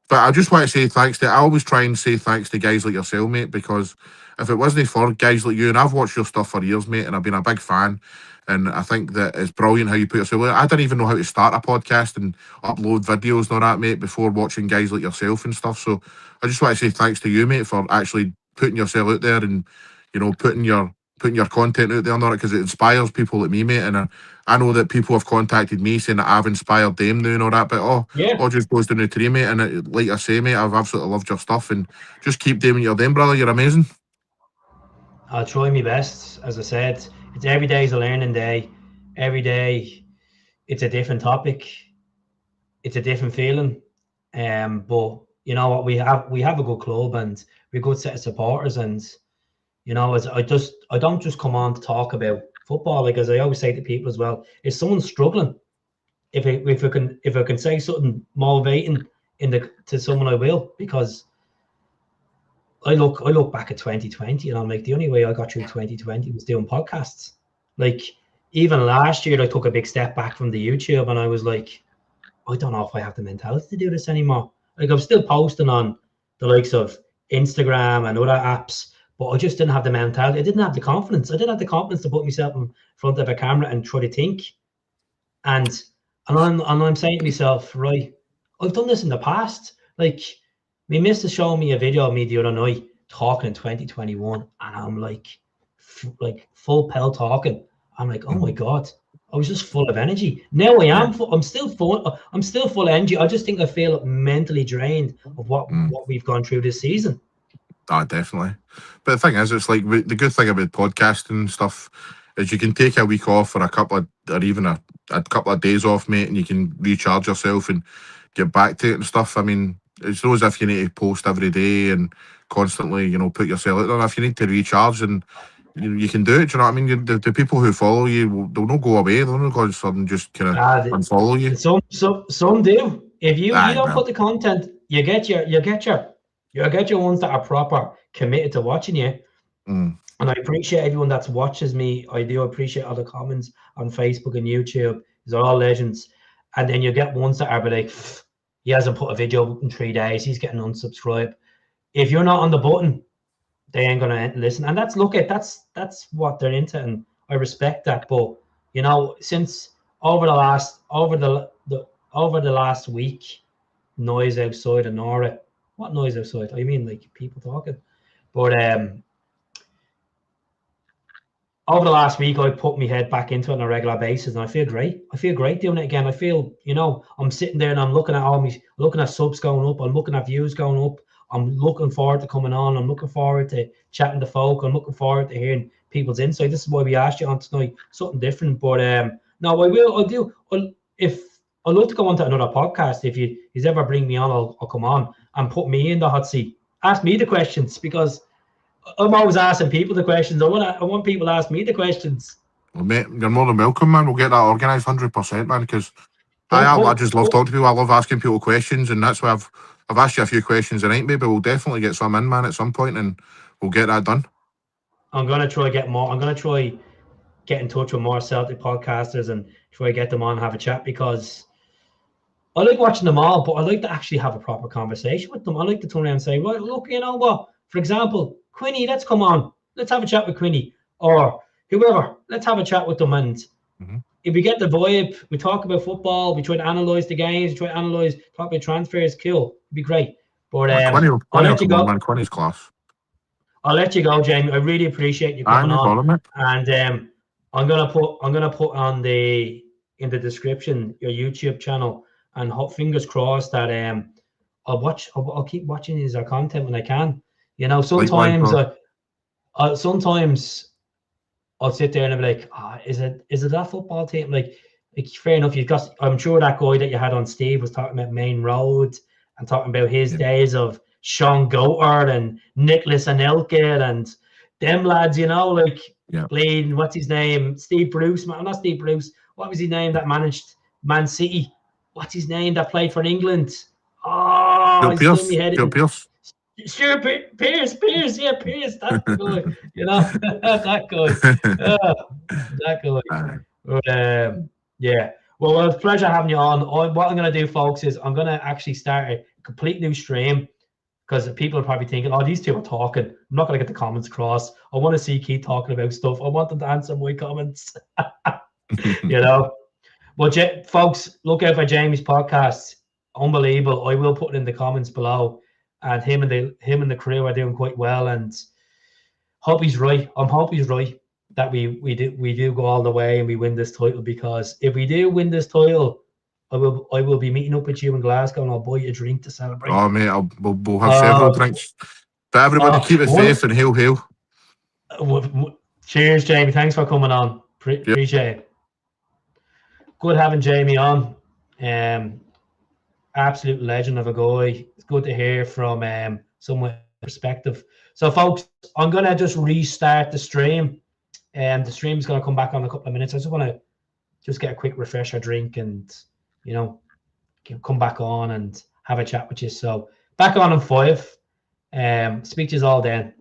I just want to say I always try and say thanks to guys like yourself, mate, because if it wasn't for guys like you, and I've watched your stuff for years, mate, and I've been a big fan, and I think that it's brilliant how you put yourself out. I didn't even know how to start a podcast and upload videos and all that, mate, before watching guys like yourself and stuff. So I just want to say thanks to you, mate, for actually putting yourself out there and, you know, putting your putting your content out there, not because it inspires people like me, mate. And I know that people have contacted me saying that I've inspired them now and all that, but Yeah, all just goes down the tree, mate. And like I say, mate, I've absolutely loved your stuff, and just keep doing what you're doing, brother. You're amazing. I'll try my best. As I said, it's every day is a learning day. Every day, it's a different topic. It's a different feeling. But you know what? We have a good club and we're a good set of supporters. And you know, as I don't just come on to talk about football. Like as I always say to people as well, if someone's struggling, if I can say something motivating to someone, I will, because I look back at 2020 and I'm like, the only way I got through 2020 was doing podcasts. Like even last year, I took a big step back from the YouTube and I was like, I don't know if I have the mentality to do this anymore. Like I'm still posting on the likes of Instagram and other apps, but I just didn't have the mentality. I didn't have the confidence. I didn't have the confidence to put myself in front of a camera and try to think. And I'm saying to myself, right, I've done this in the past. Like my missus showed me a video of me the other night talking in 2021, and I'm like full pelt talking. I'm like, oh my God, I was just full of energy. Now I am full, I'm still full. I'm still full of energy. I just think I feel mentally drained of what we've gone through this season. Definitely. But the thing is, it's like the good thing about podcasting and stuff is you can take a week off or a couple of, or even a couple of days off, mate, and you can recharge yourself and get back to it and stuff. I mean, it's not as if you need to post every day and constantly, put yourself out there. If you need to recharge, and you can do it. Do you know what I mean? The people who follow you, they'll not go away. They'll not go and suddenly just kind of unfollow you. Some do. If you don't well. put the content, you get your ones that are proper committed to watching you. And I appreciate everyone that watches me. I do appreciate all the comments on Facebook and YouTube. These are all legends. And then you get ones that are like, he hasn't put a video in 3 days. He's getting unsubscribed. If you're not on the button, they ain't gonna listen. And that's what they're into, and I respect that. But since over the last week, noise outside of Nora. What noise outside? I mean, like people talking. But over the last week, I put my head back into it on a regular basis, and I feel great. I feel great doing it again. I feel, I'm sitting there and I'm looking at subs going up. I'm looking at views going up. I'm looking forward to coming on. I'm looking forward to chatting to folk. I'm looking forward to hearing people's insight. This is why we asked you on tonight, something different. But no, I'd love to go on to another podcast. If you ever bring me on, I'll come on and put me in the hot seat. Ask me the questions, because I'm always asking people the questions. I want people to ask me the questions. Well, mate, you're more than welcome, man. We'll get that organised 100%, man, because I just love talking to people. I love asking people questions, and that's why I've asked you a few questions tonight, maybe we'll definitely get some in, man, at some point, and we'll get that done. I'm going to try get more. I'm going to try get in touch with more Celtic podcasters and try to get them on and have a chat, because I like watching them all, but I like to actually have a proper conversation with them. I like to turn around and say, well, look, you know what? For example, Quinny, let's come on. Let's have a chat with Quinny, or whoever. Let's have a chat with them. And if we get the vibe, we talk about football, we try to analyse the games, talk about transfers, cool. It'd be great. But I'll let you go. Man, Quinny's class. I'll let you go, Jamie. I really appreciate you coming on. Problem, and I'm gonna put on in the description your YouTube channel, and fingers crossed that I'll keep watching his content when I can. Sometimes sometimes I'll sit there and I'll be like, is it that football team? Like fair enough. I'm sure that guy that you had on, Steve, was talking about Main Road and talking about his days of Sean Goater and Nicholas Anelka and them lads, playing, what's his name? Steve Bruce, not Steve Bruce. What was his name that managed Man City? What's his name that played for England? Oh, Pierce. Pierce. Sure, Pierce, yeah, Pierce, that's the guy, that guy, that guy. But, yeah. Well, it was a pleasure having you on. What I'm going to do, folks, is I'm going to actually start a complete new stream, because people are probably thinking, these two are talking. I'm not going to get the comments across. I want to see Keith talking about stuff. I want them to answer my comments. But folks, look out for Jamie's podcast. Unbelievable. I will put it in the comments below. And him and the crew are doing quite well, and hope he's right. Hope he's right. that we do go all the way and we win this title, because if we do win this title, I will be meeting up with you in Glasgow and I'll buy you a drink to celebrate. Oh mate, we'll have several drinks. But everybody keep it safe and hail. Cheers, Jamie. Thanks for coming on. Appreciate it. Good having Jamie on. Absolute legend of a guy. It's good to hear from someone perspective. So, folks, I'm gonna just restart the stream, and the stream's gonna come back on in a couple of minutes. I just want to get a quick refresher drink, and come back on and have a chat with you. So, back on in 5. Speak to you all then.